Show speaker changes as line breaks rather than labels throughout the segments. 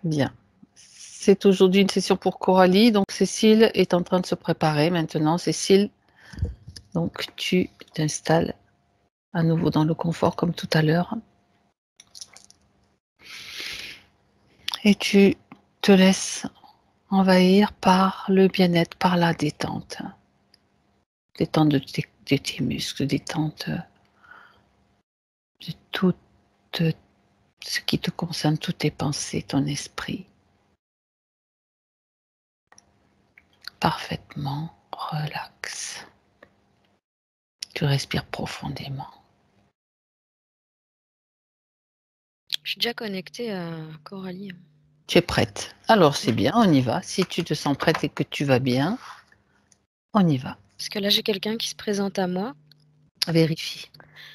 Bien. C'est aujourd'hui une session pour Coralie, donc Cécile est en train de se préparer maintenant. Cécile, donc tu t'installes à nouveau dans le confort comme tout à l'heure. Et tu te laisses envahir par le bien-être, par la détente. Détente de tes muscles, détente de tout ce qui te concerne, toutes tes pensées, ton esprit. Parfaitement relax. Tu respires profondément.
Je suis déjà connectée à Coralie.
Tu es prête. Alors c'est bien, on y va. Si tu te sens prête et que tu vas bien, on y va.
Parce que là, j'ai quelqu'un qui se présente à moi.
Vérifie.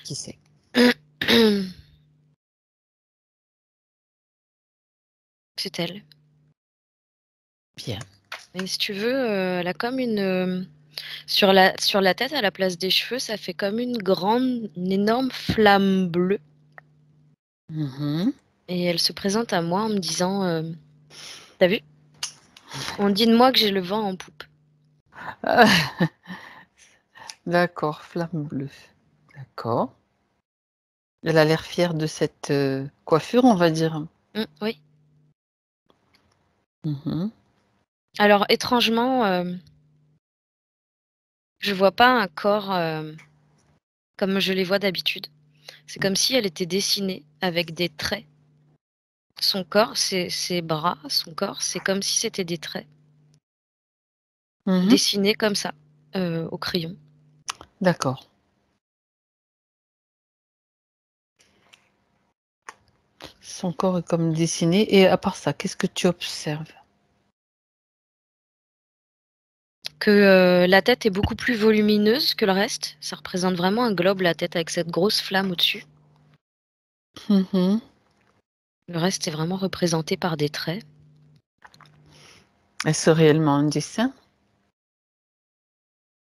Qui c'est?
C'est elle.
Bien.
Et si tu veux, elle a comme une... sur la tête, à la place des cheveux, ça fait comme une énorme flamme bleue.
Mhm.
Et elle se présente à moi en me disant... T'as vu? On dit de moi que j'ai le vent en poupe.
D'accord, flamme bleue. D'accord. Elle a l'air fière de cette coiffure, on va dire.
Oui.
Mhm.
Alors, étrangement, je vois pas un corps comme je les vois d'habitude. C'est comme si elle était dessinée avec des traits. Son corps, ses bras, son corps, c'est comme si c'était des traits
Mhm.
dessinés comme ça, au crayon.
D'accord. Son corps est comme dessiné. Et à part ça, qu'est-ce que tu observes?
Que la tête est beaucoup plus volumineuse que le reste. Ça représente vraiment un globe, la tête, avec cette grosse flamme au-dessus.
Mhm.
Le reste est vraiment représenté par des traits.
Est-ce réellement un dessin?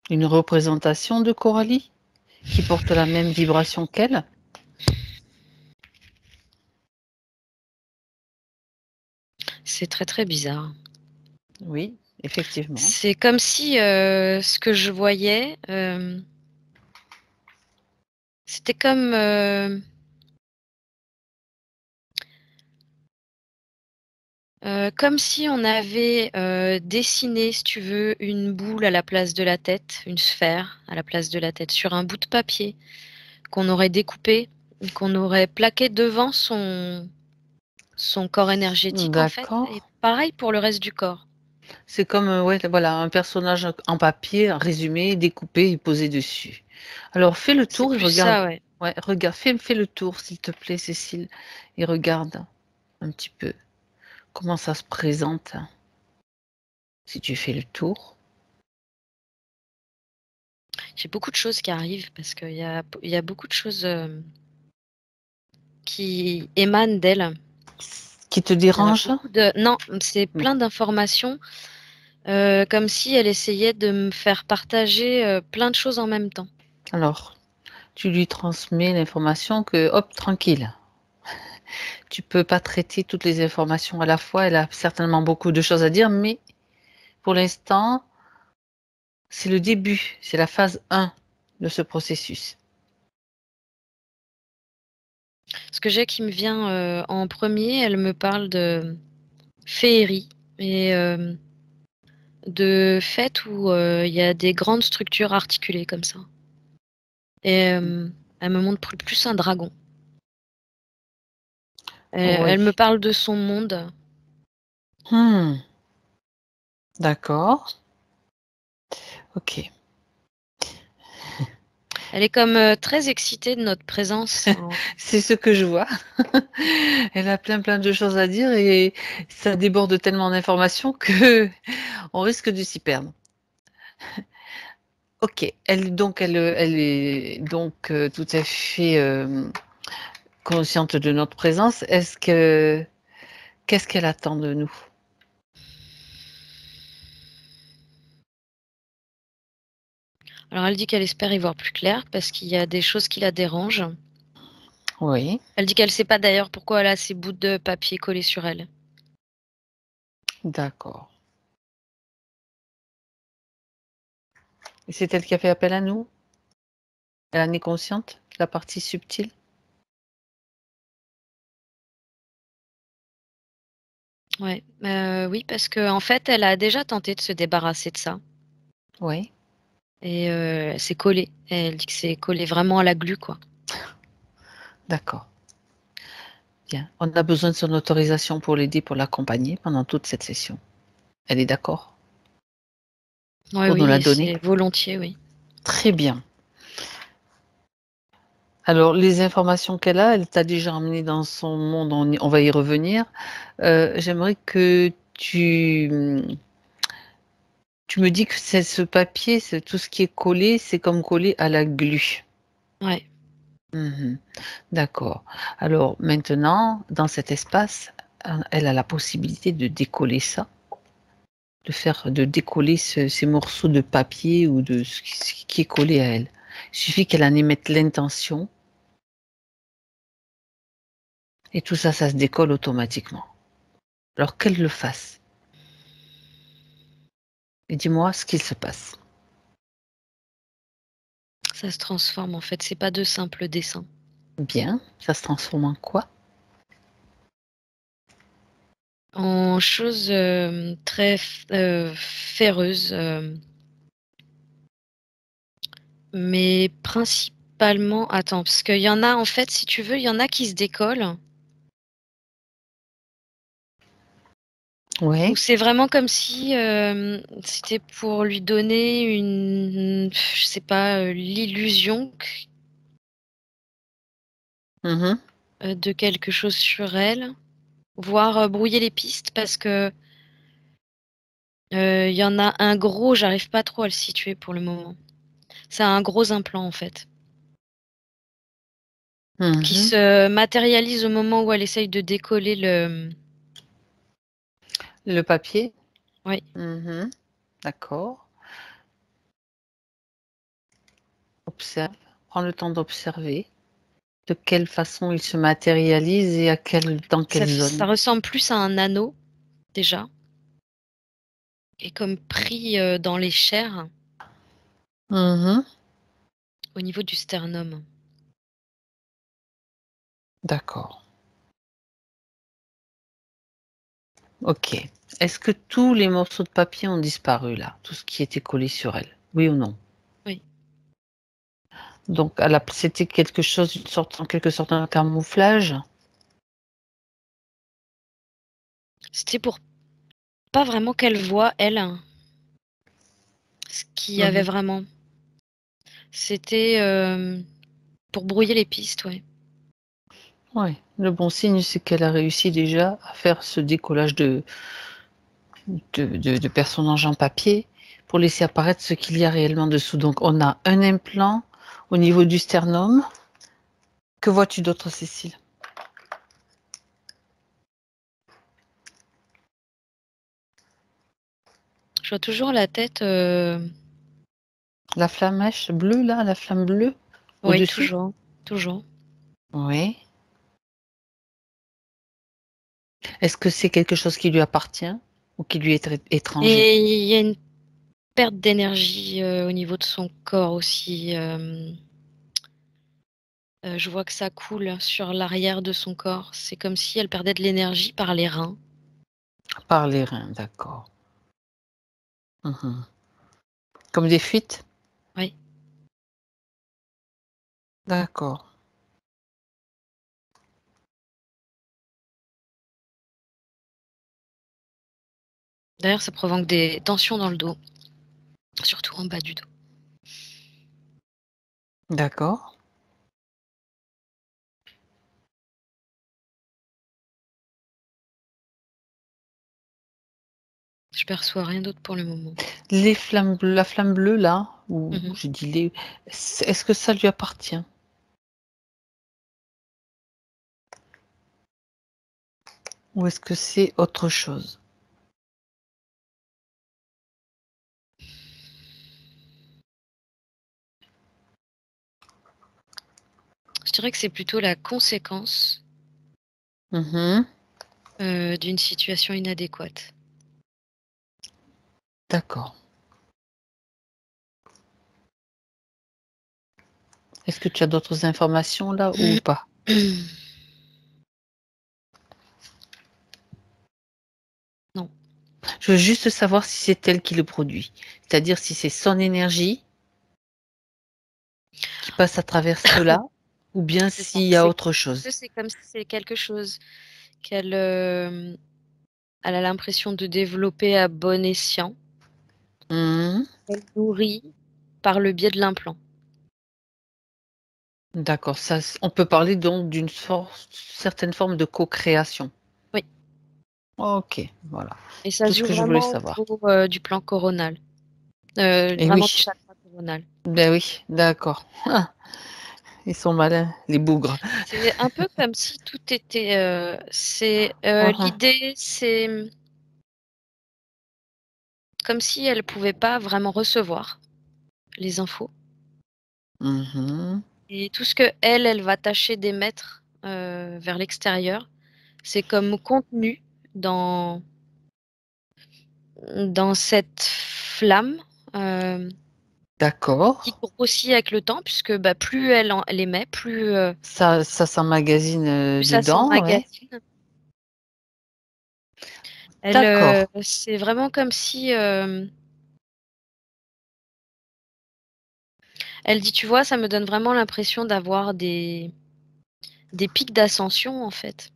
Une représentation de Coralie qui porte la même vibration qu'elle?
C'est très très bizarre.
Oui, effectivement.
C'est comme si ce que je voyais, c'était comme si on avait dessiné, si tu veux, une boule à la place de la tête, une sphère à la place de la tête, sur un bout de papier qu'on aurait découpé, qu'on aurait plaqué devant son corps énergétique, en fait.
D'accord.
Et pareil pour le reste du corps.
C'est comme, ouais, voilà, un personnage en papier, résumé, découpé et posé dessus. Alors fais le
C'est
tour et
plus
regarde,
ça, ouais.
ouais, regarde, fais le tour s'il te plaît Cécile et regarde un petit peu comment ça se présente si tu fais le tour.
J'ai beaucoup de choses qui arrivent parce qu'il y a beaucoup de choses qui émanent d'elle.
Qui te
Il y a
dérange?
beaucoup de... Non, c'est
Non.
plein d'informations, comme si elle essayait de me faire partager plein de choses en même temps.
Alors, tu lui transmets l'information que hop, tranquille. Tu peux pas traiter toutes les informations à la fois, elle a certainement beaucoup de choses à dire, mais pour l'instant, c'est le début, c'est la phase 1 de ce processus.
Ce que j'ai qui me vient en premier, elle me parle de féerie et de fêtes où il y a des grandes structures articulées comme ça. Et elle me montre plus un dragon.
Oui.
Elle me parle de son monde.
Mmh. D'accord. OK.
Elle est comme très excitée de notre présence.
C'est ce que je vois. Elle a plein de choses à dire et ça déborde tellement d'informations qu'on risque de s'y perdre. OK. Elle est donc, tout à fait, consciente de notre présence. Qu'est-ce qu'elle attend de nous?
Alors elle dit qu'elle espère y voir plus clair parce qu'il y a des choses qui la dérangent.
Oui.
Elle dit qu'elle sait pas d'ailleurs pourquoi elle a ces bouts de papier collés sur elle.
D'accord. Et c'est elle qui a fait appel à nous? Elle en est consciente? La partie subtile?
Ouais, oui, parce que en fait, elle a déjà tenté de se débarrasser de ça
Oui.
et c'est collé. Elle dit que c'est collé vraiment à la glu, quoi.
D'accord. Bien. On a besoin de son autorisation pour l'aider, pour l'accompagner pendant toute cette session. Elle est d'accord
Ouais,
pour nous
oui
la
et
donner?
c'est volontiers, oui.
Très bien. Alors les informations qu'elle a, elle t'a déjà emmené dans son monde, on va y revenir. J'aimerais que tu me dis que c'est ce papier, c'est tout ce qui est collé, c'est comme collé à la glu.
Ouais.
Mmh. D'accord. Alors maintenant, dans cet espace, elle a la possibilité de décoller ça, de décoller ces morceaux de papier ou de ce qui est collé à elle. Il suffit qu'elle en émette l'intention et tout ça, ça se décolle automatiquement. Alors qu'elle le fasse et dis-moi ce qu'il se passe.
Ça se transforme, en fait, c'est pas de simples dessins.
Bien, ça se transforme en quoi?
En choses, très ferreuses, mais principalement attends, parce qu'il y en a, en fait, si tu veux, il y en a qui se décollent où
Oui.
c'est vraiment comme si, c'était pour lui donner je sais pas, l'illusion
Mmh.
de quelque chose sur elle, voire, brouiller les pistes parce que, il y en a un gros, j'arrive pas trop à le situer pour le moment. C'est un gros implant, en fait, qui
Mmh.
se matérialise au moment où elle essaye de décoller
Le papier?
oui,
Mmh. D'accord. Observe, prends le temps d'observer de quelle façon il se matérialise et dans quelle
ça
zone.
ressemble plus à un anneau, déjà et comme pris, dans les chairs,
Mmh.
au niveau du sternum.
D'accord. OK. Est-ce que tous les morceaux de papier ont disparu là? Tout ce qui était collé sur elle? Oui ou non?
Oui.
Donc c'était quelque chose, une sorte en quelque sorte un camouflage?
C'était pour pas vraiment qu'elle voie, elle, ce qu'il y avait
Mmh.
vraiment. C'était, pour brouiller les pistes, ouais.
Ouais, le bon signe, c'est qu'elle a réussi déjà à faire ce décollage de personnages en papier pour laisser apparaître ce qu'il y a réellement dessous. Donc on a un implant au niveau du sternum. Que vois-tu d'autre, Cécile?
Je vois toujours la tête,
La flamèche bleue là, la flamme bleue
oui,
au-dessus?
toujours, toujours.
Oui. Est-ce que c'est quelque chose qui lui appartient ou qui lui est étranger?
Et il y a une perte d'énergie, au niveau de son corps aussi, je vois que ça coule sur l'arrière de son corps. C'est comme si elle perdait de l'énergie par les reins.
Par les reins, d'accord. Mmh. Comme des fuites?
Oui.
D'accord.
D'ailleurs, ça provoque des tensions dans le dos, surtout en bas du dos.
D'accord.
Je perçois rien d'autre pour le moment.
La flamme bleue là, ou
Mmh.
je dis est-ce que ça lui appartient? Ou est-ce que c'est autre chose?
Je dirais que c'est plutôt la conséquence,
Mmh.
d'une situation inadéquate.
D'accord. Est-ce que tu as d'autres informations là ou pas?
Non.
Je veux juste savoir si c'est elle qui le produit. C'est-à-dire si c'est son énergie qui passe à travers cela ou bien
C'est ça.
s'il y a autre chose.
C'est comme si c'est quelque chose qu'elle elle a l'impression de développer à bon escient.
Mmh.
Elle nourrit par le biais de l'implant.
D'accord, ça on peut parler donc d'une certaine forme de co-création.
Oui.
OK, voilà,
Et ça
tout
se
ce
joue
que je voulais
vraiment
savoir.
au niveau, du plan coronal.
Et
Vraiment du
oui,
chakra coronal.
ben oui, d'accord. Ah, ils sont malins, les bougres.
C'est un peu comme si tout était,
Mmh mh.
l'idée, c'est, comme si elle pouvait pas vraiment recevoir les infos
Mmh.
et tout ce qu'elle va tâcher d'émettre, vers l'extérieur, c'est comme contenu dans cette flamme, hem, qui
D'accord.
grossit avec le temps puisque, bah, plus elle émet,
Ça s'emmagasine,
plus ça
dedans, ouais.
s'emmagasine. Elle,
D'accord.
c'est vraiment comme si, elle dit: «Tu vois, ça me donne vraiment l'impression d'avoir des pics d'ascension, en fait».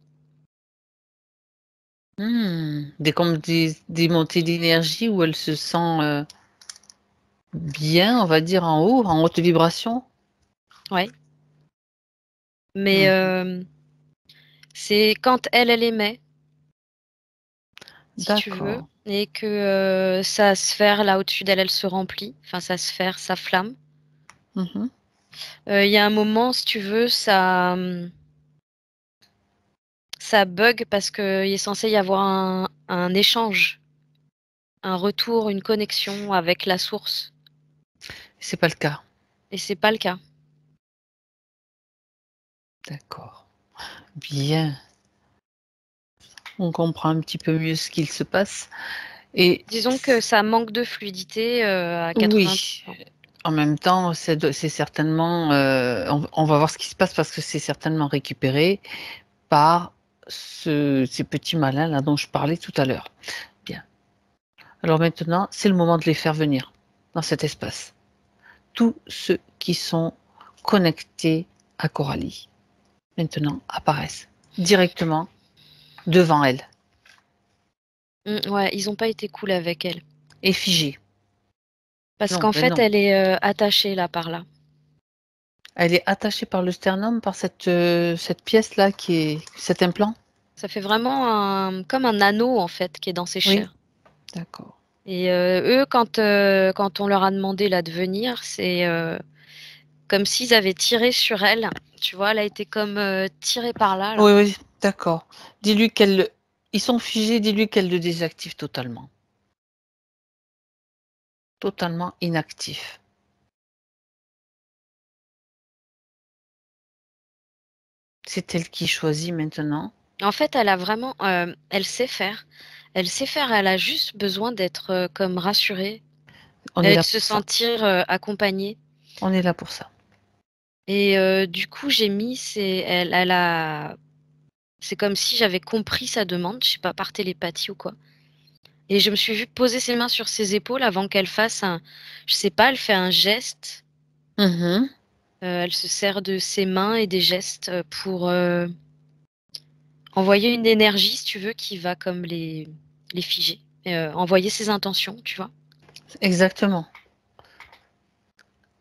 Des comme des montées d'énergie où elle se sent, bien, on va dire en haut, en haute vibration?
Ouais, mais
Mmh.
c'est quand elle émet, si tu veux,
D'accord.
et que, sa sphère là au-dessus d'elle, elle se remplit, enfin sa sphère, sa flamme.
Mmh.
Il y a un moment, si tu veux, ça bug parce qu'il est censé y avoir un échange, un retour, une connexion avec la source
C'est pas le cas.
et c'est pas le cas.
D'accord. Bien, on comprend un petit peu mieux ce qu'il se passe et
Disons que
c
ça manque de fluidité, à 80.
oui, en même temps, c'est certainement, on va voir ce qui se passe parce que c'est certainement récupéré par ces petits malins là dont je parlais tout à l'heure. Bien. Alors maintenant, c'est le moment de les faire venir dans cet espace. Tous ceux qui sont connectés à Coralie, maintenant apparaissent directement devant elle
Ouais, ils ont pas été cool avec elle.
et figés.
Parce
Non,
qu'en
ben
fait,
non.
elle est, attachée là, par là.
Elle est attachée par le sternum, par cette pièce-là qui est cet implant?
Ça fait vraiment comme un anneau, en fait, qui est dans ses
Oui,
chairs
d'accord.
et eux, quand on leur a demandé là de venir, c'est, comme s'ils avaient tiré sur elle. Tu vois? Elle a été comme, tirée par là, là.
Oui, oui, d'accord. Dis-lui qu'elle le ils sont figés, dis-lui qu'elle le désactive totalement. Totalement inactif. C'est elle qui choisit maintenant.
En fait, elle a vraiment, elle sait faire. Elle sait faire, elle a juste besoin d'être, comme rassurée
On est
et de
là
se
pour ça.
sentir, accompagnée
On est là pour ça.
et du coup, j'ai mis elle a c'est comme si j'avais compris sa demande, je sais pas, par télépathie ou quoi et je me suis vue poser ses mains sur ses épaules avant qu'elle fasse je sais pas, elle fait un geste,
Mmh.
elle se sert de ses mains et des gestes, pour, envoyer une énergie, si tu veux, qui va comme les figer, envoyer ses intentions, tu vois?
Exactement.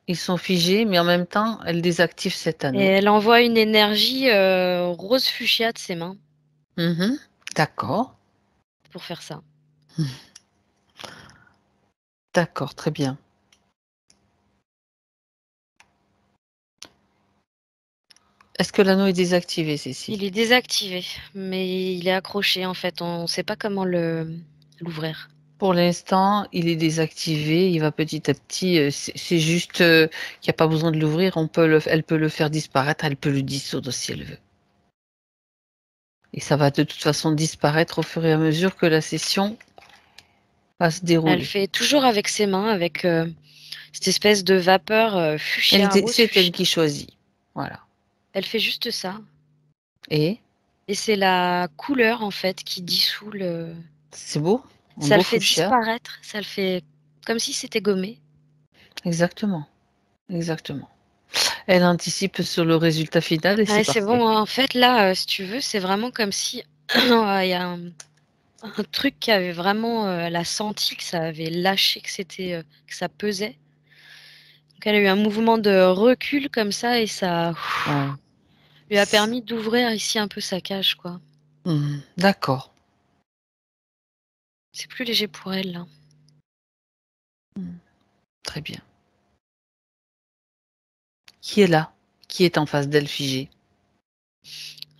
Ils sont figés, mais en même temps, elle désactive cet
Et
anneau.
elle envoie une énergie, rose fuchsia de ses mains
Mmh. D'accord.
pour faire ça.
D'accord, très bien. Est-ce que l'anneau est désactivé, Cécile?
Il est désactivé, mais il est accroché en fait, on sait pas comment l'ouvrir.
Pour l'instant, il est désactivé, il va petit à petit, c'est juste, qu'il y a pas besoin de l'ouvrir, elle peut le faire disparaître, elle peut le dissoudre si elle veut et ça va de toute façon disparaître au fur et à mesure que la session va se
Elle
dérouler.
fait toujours avec ses mains, avec cette espèce de vapeur fuchsia, rose
C'est elle
fuchsia.
qui choisit. Voilà.
Elle fait juste ça.
Et
Et c'est la couleur, en fait, qui dissout le...
c'est beau, un
Ça le
beau
fait
fuchsia.
disparaître, ça le fait comme si c'était gommé.
Exactement, exactement. Elle anticipe sur le résultat final et c'est
Ouais, c'est
parfait.
bon, en fait, là, si tu veux, c'est vraiment comme si il y a un truc qui avait vraiment, elle a senti que ça avait lâché, que c'était, que ça pesait. Donc elle a eu un mouvement de recul comme ça et ça
Ouais.
lui a permis d'ouvrir ici un peu sa cage, quoi.
D'accord.
C'est plus léger pour elle, là.
Très bien. Qui est là? Qui est en face d'elle figée?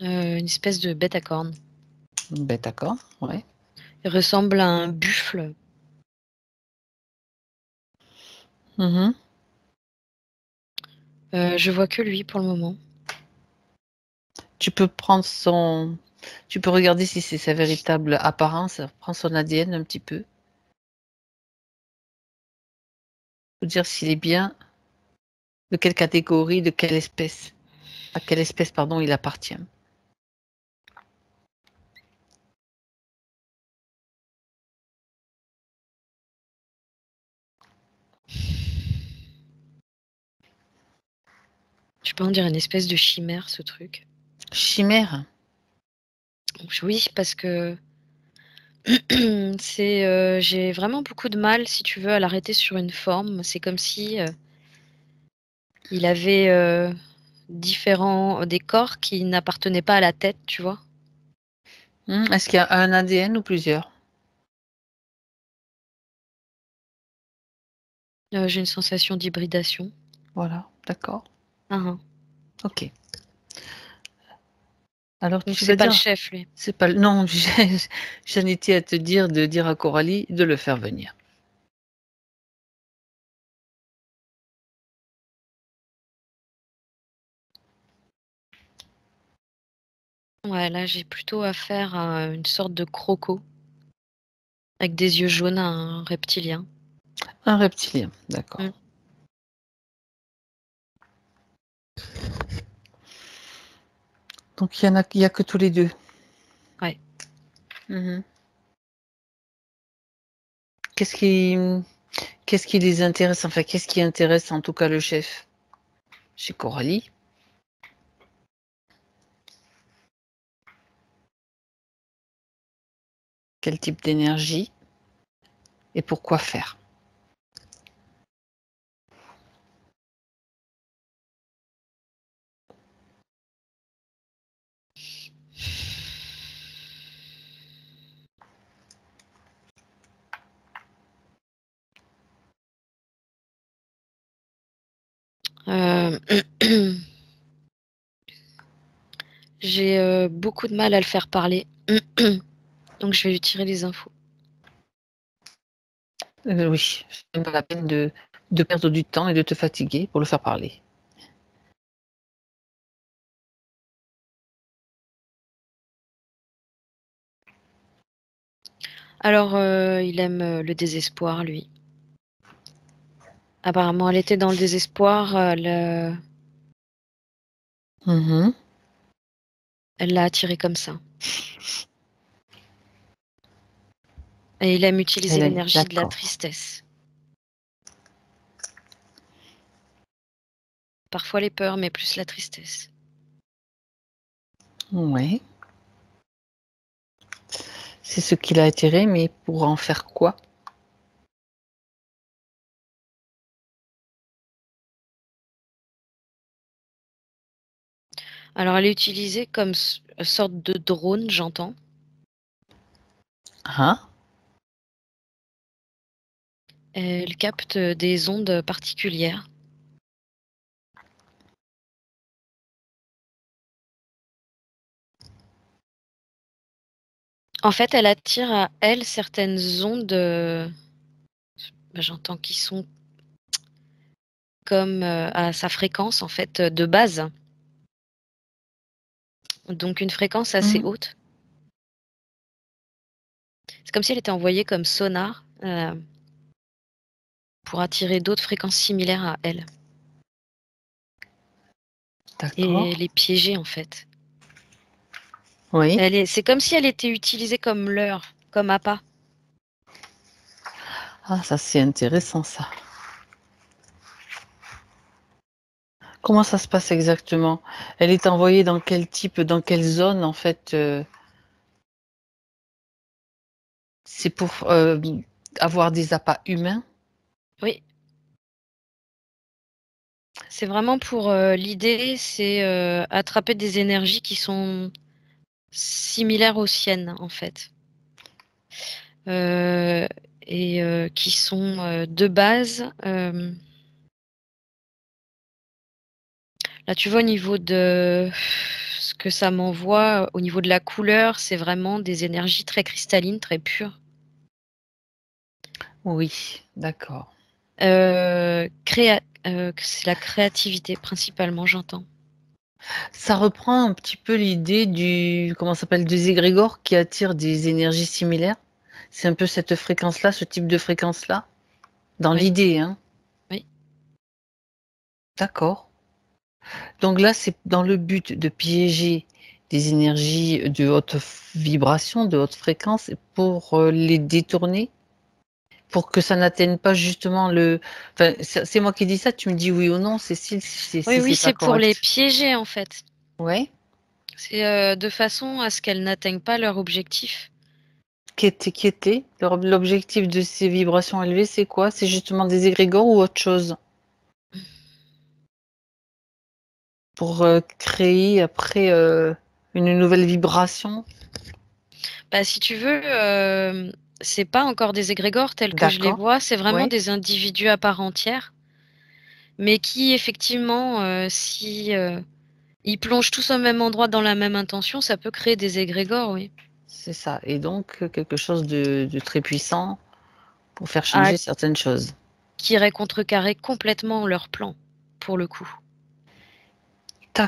Une espèce de bête à cornes.
Ben d'accord, ouais.
Il ressemble à un buffle.
Mmh.
Je vois que lui pour le moment.
Tu peux regarder si c'est sa véritable apparence, prends son ADN un petit peu, pour dire s'il est bien de quelle catégorie, de quelle espèce, à quelle espèce, pardon, il appartient.
Je sais pas, on dirait une espèce de chimère, ce truc.
Chimère?
Oui, parce que c'est, j'ai vraiment beaucoup de mal, si tu veux, à l'arrêter sur une forme. C'est comme si, il avait, des corps qui n'appartenaient pas à la tête, tu vois?
Est-ce qu'il y a un ADN ou plusieurs?
J'ai une sensation d'hybridation.
Voilà, d'accord,
Hein, hein.
OK. Alors
Donc
tu
c'est
vas
pas le
dire
chef, lui.
c'est pas le non, j'en étais à te dire de dire à Coralie de le faire venir.
Ouais, là, j'ai plutôt affaire à une sorte de croco avec des yeux jaunes, un reptilien.
Un reptilien, d'accord.
Mmh.
Donc il y a que tous les 2.
Ouais.
Mmh. Qu'est-ce qui qu'est-ce qui les intéresse? Enfin, qu'est-ce qui intéresse en tout cas le chef? Chez Coralie? Quel type d'énergie et pourquoi faire?
Hem, j'ai, beaucoup de mal à le faire parler, donc je vais lui tirer les infos.
Oui, c'est même pas la peine de perdre du temps et de te fatiguer pour le faire parler.
Alors, il aime, le désespoir, lui. Apparemment, elle était dans le désespoir,
Mmh.
elle l'a attiré comme ça et il aime utiliser
Elle a
l'énergie de la
d'accord.
tristesse. Parfois les peurs, mais plus la tristesse.
Ouais. C'est ce qui l'a attiré, mais pour en faire quoi?
Alors elle est utilisée comme sorte de drone, j'entends.
Hein?
Elle capte des ondes particulières. En fait, elle attire à elle certaines ondes, j'entends qui sont comme, à sa fréquence en fait, de base. Donc une fréquence assez
Mmh.
haute. C'est comme si elle était envoyée comme sonar pour attirer d'autres fréquences similaires à elle
D'accord.
et les piéger, en fait.
Oui.
C'est comme si elle était utilisée comme leurre, comme appât.
Ah, ça c'est intéressant ça. Comment ça se passe exactement? Elle est envoyée dans quel type, dans quelle zone en fait c'est pour avoir des appâts humains?
Oui. C'est vraiment pour, l'idée, c'est, attraper des énergies qui sont similaires aux siennes, en fait. Heu et qui sont, de base, là, tu vois, au niveau de ce que ça m'envoie, au niveau de la couleur, c'est vraiment des énergies très cristallines, très pures.
Oui, d'accord.
Créa c'est la créativité principalement, j'entends.
Ça reprend un petit peu l'idée du comment ça s'appelle? Des égrégores qui attirent des énergies similaires? C'est un peu cette fréquence-là, ce type de fréquence-là? Dans
Oui,
l'idée, hein?
oui.
D'accord. Donc là, c'est dans le but de piéger des énergies de haute vibration, de haute fréquence pour, les détourner? Pour que ça n'atteigne pas justement le enfin, c'est moi qui dis ça, tu me dis oui ou non, Cécile,
Oui,
si
oui,
c'est pas
c'est pour les
correct?
piéger, en fait.
Ouais?
C'est, de façon à ce qu'elles n'atteignent pas leur objectif.
Qui était l'objectif de ces vibrations élevées, c'est quoi? C'est justement des égrégores ou autre chose? Pour, créer après, une nouvelle vibration?
Bah, si tu veux, c'est pas encore des égrégores tels que je les
D'accord.
vois, c'est vraiment
Oui.
des individus à part entière, mais qui effectivement, si, ils plongent tous au même endroit dans la même intention, ça peut créer des égrégores, oui.
C'est ça et donc quelque chose de très puissant pour faire
À
changer certaines choses.
qui irait contrecarrer complètement leur plan, pour le coup.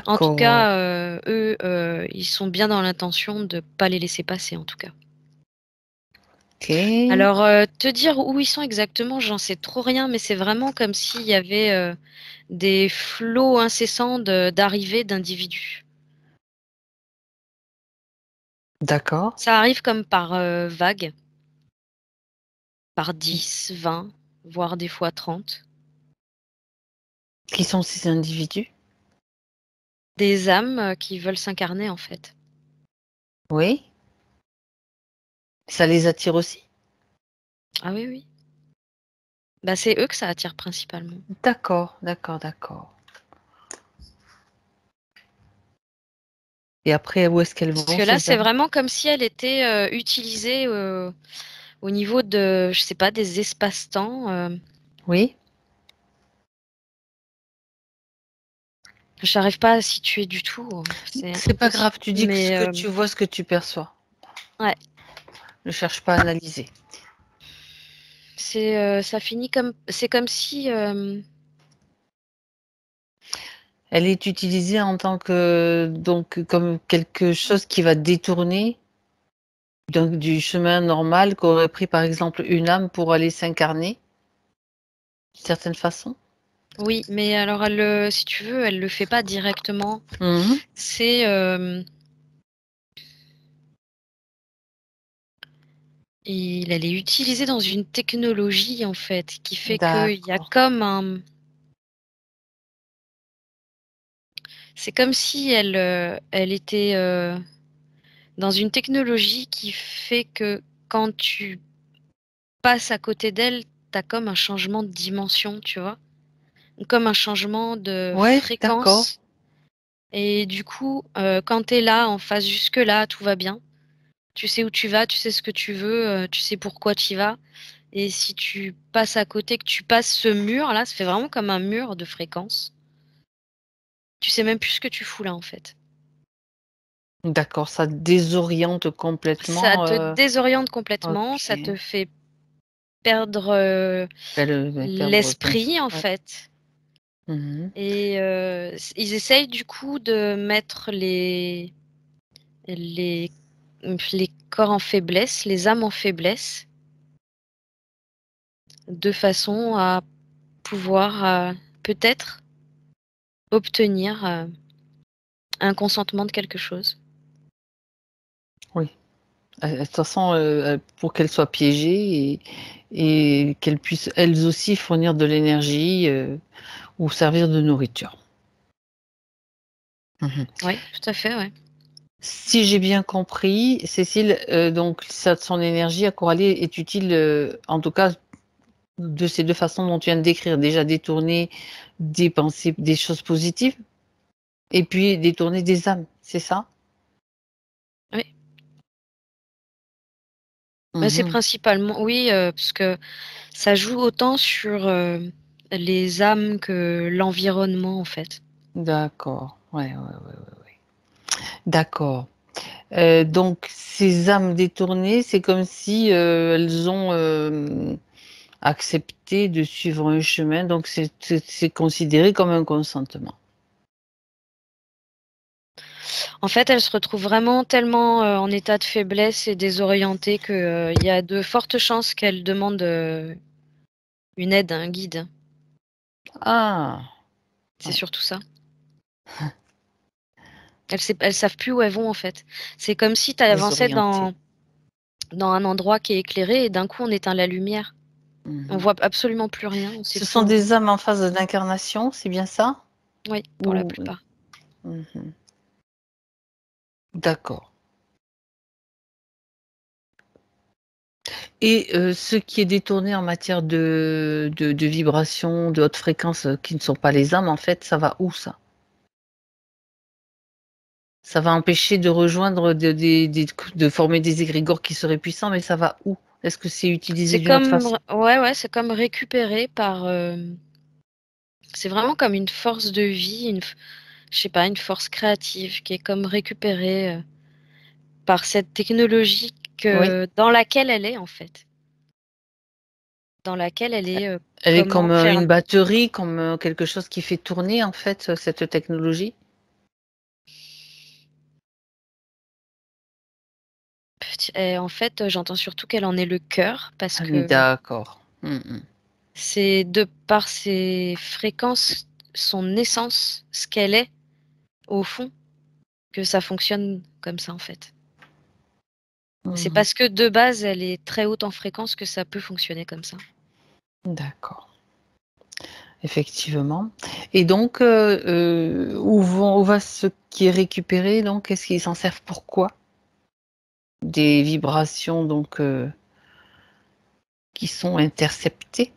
En tout
D'accord,
cas, eux, ils sont bien dans l'intention de pas les laisser passer, en tout cas.
OK.
Alors, te dire où ils sont exactement, j'en sais trop rien, mais c'est vraiment comme s'il y avait, des flots incessants d'arrivées d'individus.
D'accord.
Ça arrive comme par, vagues, par 10, 20, voire des fois 30.
Qui sont ces individus?
Des âmes, qui veulent s'incarner, en fait.
Oui? Ça les attire aussi?
Ah oui, oui. Bah, c'est eux que ça attire principalement.
D'accord, d'accord, d'accord et après où est-ce qu'elles
Parce
vont
que là,
ces
c'est
âmes?
vraiment comme si elle était, utilisée, au niveau de, je sais pas, des espaces-temps,
Oui?
j'arrive pas à situer du tout, c'est
C'est pas
impossible.
grave, tu dis que ce
Mais,
que tu vois, ce que tu perçois.
ouais,
Ne cherche pas à analyser.
ça finit comme c'est comme si,
Elle est utilisée en tant que donc comme quelque chose qui va détourner donc du chemin normal qu'aurait pris par exemple une âme pour aller s'incarner, d'une certaine façon?
oui, mais alors elle le si tu veux, elle le fait pas directement.
Mmh mh.
C'est, elle est utilisée dans une technologie, en fait, qui fait qu'il y a
D'accord.
comme un c'est comme si elle, elle était, dans une technologie qui fait que quand tu passes à côté d'elle, tu as comme un changement de dimension, tu vois? Comme un changement de
Ouais, d'accord,
fréquence et du coup, quand tu es là, en face, jusque-là, tout va bien. Tu sais où tu vas, tu sais ce que tu veux, tu sais pourquoi tu y vas et si tu passes à côté, que tu passes ce mur-là, ça fait vraiment comme un mur de fréquence. Tu sais même plus ce que tu fous là, en fait.
d'accord, ça désoriente
Ça
complètement,
te désoriente complètement, ça
OK.
te fait perdre,
Perdre connaissance,
l'esprit, en
ouais.
fait
Mmh mh.
et ils essayent du coup de mettre les les corps en faiblesse, les âmes en faiblesse de façon à pouvoir peut-être obtenir un consentement de quelque chose.
Oui. De toute façon, pour qu'elles soient piégées et qu'elles puissent elles aussi fournir de l'énergie, ou servir de nourriture. Mmh.
Oui, tout à fait, ouais.
Si j'ai bien compris, Cécile, donc son énergie à Coralie est utile, en tout cas de ces 2 façons dont tu viens de décrire. Déjà détourner des pensées, des choses positives et puis détourner des âmes, c'est ça?
Oui. Bah, c'est
Mmh.
principalement oui, parce que ça joue autant sur, les âmes que l'environnement, en fait.
D'accord. Ouais, ouais, ouais, ouais, ouais. D'accord. Donc ces âmes détournées, c'est comme si, elles ont, accepté de suivre un chemin, donc c'est considéré comme un consentement.
En fait, elles se retrouvent vraiment tellement, en état de faiblesse et désorientées que, il y a de fortes chances qu'elles demandent, une aide, un guide.
Ah!
C'est
Ouais,
surtout ça. Elles savent plus où elles vont, en fait. C'est comme si tu avançais
désorienté.
dans un endroit qui est éclairé et d'un coup on éteint la lumière. On
Mmh.
voit absolument plus rien, on sait
Ce
plus
sont
où on va.
des âmes en phase d'incarnation, c'est bien ça?
Oui, pour la
Ou
plupart.
mmh. D'accord. Et ce qui est détourné en matière de vibrations, de haute fréquence, qui ne sont pas les âmes, en fait, ça va où ça? Ça va empêcher de rejoindre de former des égrégores qui seraient puissants, mais ça va où? Est-ce que c'est utilisé
C'est
d'une autre
comme
façon?
ouais, ouais, c'est comme récupéré par, c'est vraiment comme une force de vie, je sais pas, une force créative qui est comme récupérée, par cette technologie
Oui,
dans laquelle elle est, en fait. Dans laquelle elle est,
elle est
comme
comme, une
enfermée.
batterie, comme, quelque chose qui fait tourner, en fait, cette technologie?
Et en fait, j'entends surtout qu'elle en est le cœur parce
Ah,
que
d'accord. Mmh mh.
c'est de par ses fréquences, son essence, ce qu'elle est, au fond, que ça fonctionne comme ça, en fait. C'est
Mmh.
parce que de base, elle est très haute en fréquence que ça peut fonctionner comme ça.
D'accord, effectivement. Et donc, où va ce qui est récupéré donc? Est-ce qu'ils s'en servent pour quoi? Des vibrations donc, qui sont interceptées?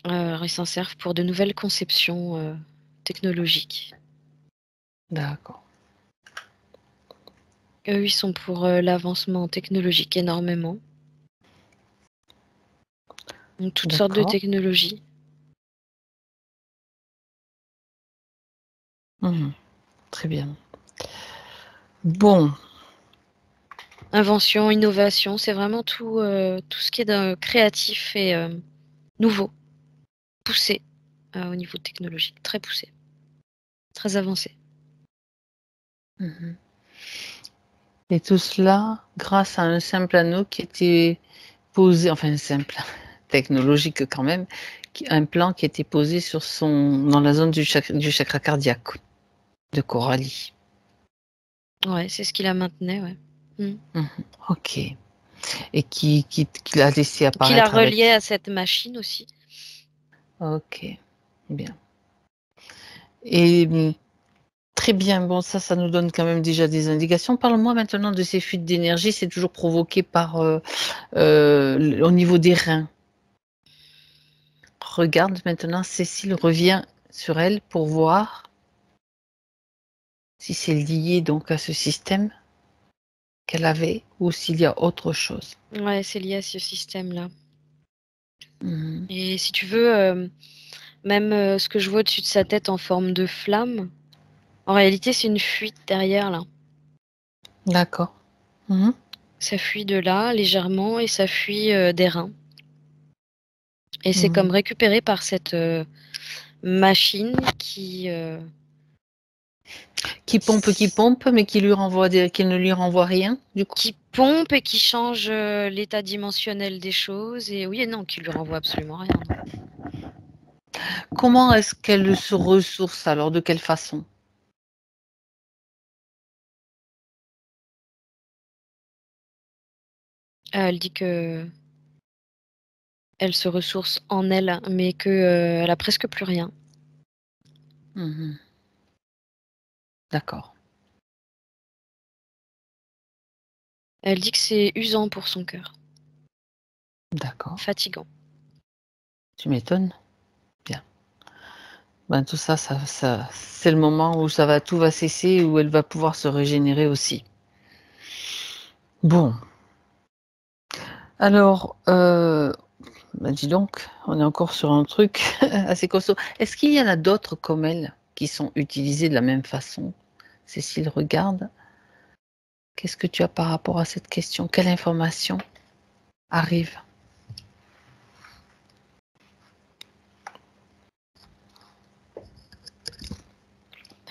Alors ils s'en servent pour de nouvelles conceptions, technologiques.
D'accord,
Eux, ils sont pour, l'avancement technologique énormément. Donc toutes sortes de
d'accord.
technologies.
Mmh. Très bien. Bon,
Invention, innovation, c'est vraiment tout ce qui est de créatif et nouveau, poussé, au niveau technologique, très poussé, très avancé.
mmh, et tout cela grâce à un simple anneau qui était posé, enfin simple, technologique quand même, un plan qui était posé sur son dans la zone du chakra cardiaque de Coralie.
Ouais, c'est ce qui la maintenait, ouais. Mmh.
Mmh. OK, et qui l'a laissé
Qui la
apparaître avec
reliait à cette machine aussi.
OK, bien. Et très bien, bon ça nous donne quand même déjà des indications. Parle-moi maintenant de ces fuites d'énergie, c'est toujours provoqué par, au niveau des reins. Regarde maintenant, Cécile revient sur elle pour voir si c'est lié donc à ce système qu'elle avait ou s'il y a autre chose.
Ouais, c'est lié à ce système-là.
Mmh.
Et si tu veux, même, ce que je vois au-dessus de sa tête en forme de flamme, en réalité, c'est une fuite derrière là.
D'accord. Mmh.
Ça fuit de là légèrement et ça fuit, des reins et c'est
Mmh.
comme récupéré par cette, machine qui,
Qui pompe, mais qui ne lui renvoie rien, du coup.
Qui pompe et qui change l'état dimensionnel des choses. Et oui et non, qui lui renvoie absolument rien.
Comment est-ce qu'elle se ressource alors? De quelle façon?
Elle dit que elle se ressource en elle, mais que elle a presque plus rien.
Mmh. D'accord.
Elle dit que c'est usant pour son cœur,
D'accord.
fatigant.
Tu m'étonnes. Bien. Ben, tout ça c'est le moment où tout va cesser, où elle va pouvoir se régénérer aussi. Bon, alors, bah, dis donc, on est encore sur un truc assez costaud. Est-ce qu'il y en a d'autres comme elle, qui sont utilisés de la même façon? Cécile regarde. Qu'est-ce que tu as par rapport à cette question? Quelle information arrive?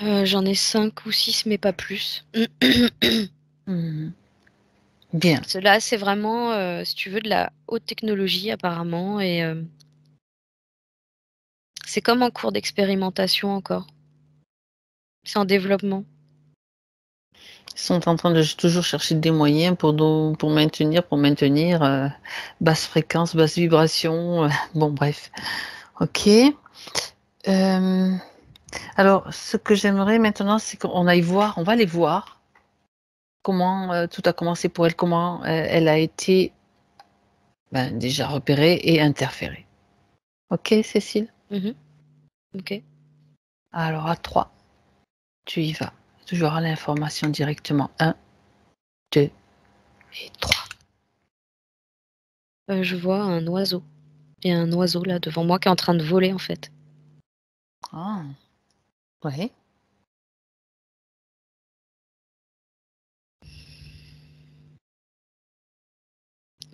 J'en ai 5 ou 6, mais pas plus.
Mmh. Bien.
Cela, c'est vraiment, si tu veux, de la haute technologie apparemment et c'est comme en cours d'expérimentation encore. C'est en développement.
Ils sont en train de toujours chercher des moyens pour maintenir, basse fréquence, basse vibration, bon bref. OK. Hem, alors ce que j'aimerais maintenant, c'est qu'on aille voir, on va aller voir comment, tout a commencé pour elle, comment, elle a été, ben, déjà repérée et interférée. OK, Cécile?
Mmh. OK.
Alors à 3, tu y vas. Tu auras l'information directement. 1, 2 et 3.
Je vois un oiseau. Il y a un oiseau là devant moi qui est en train de voler en fait.
Ah! Ouais.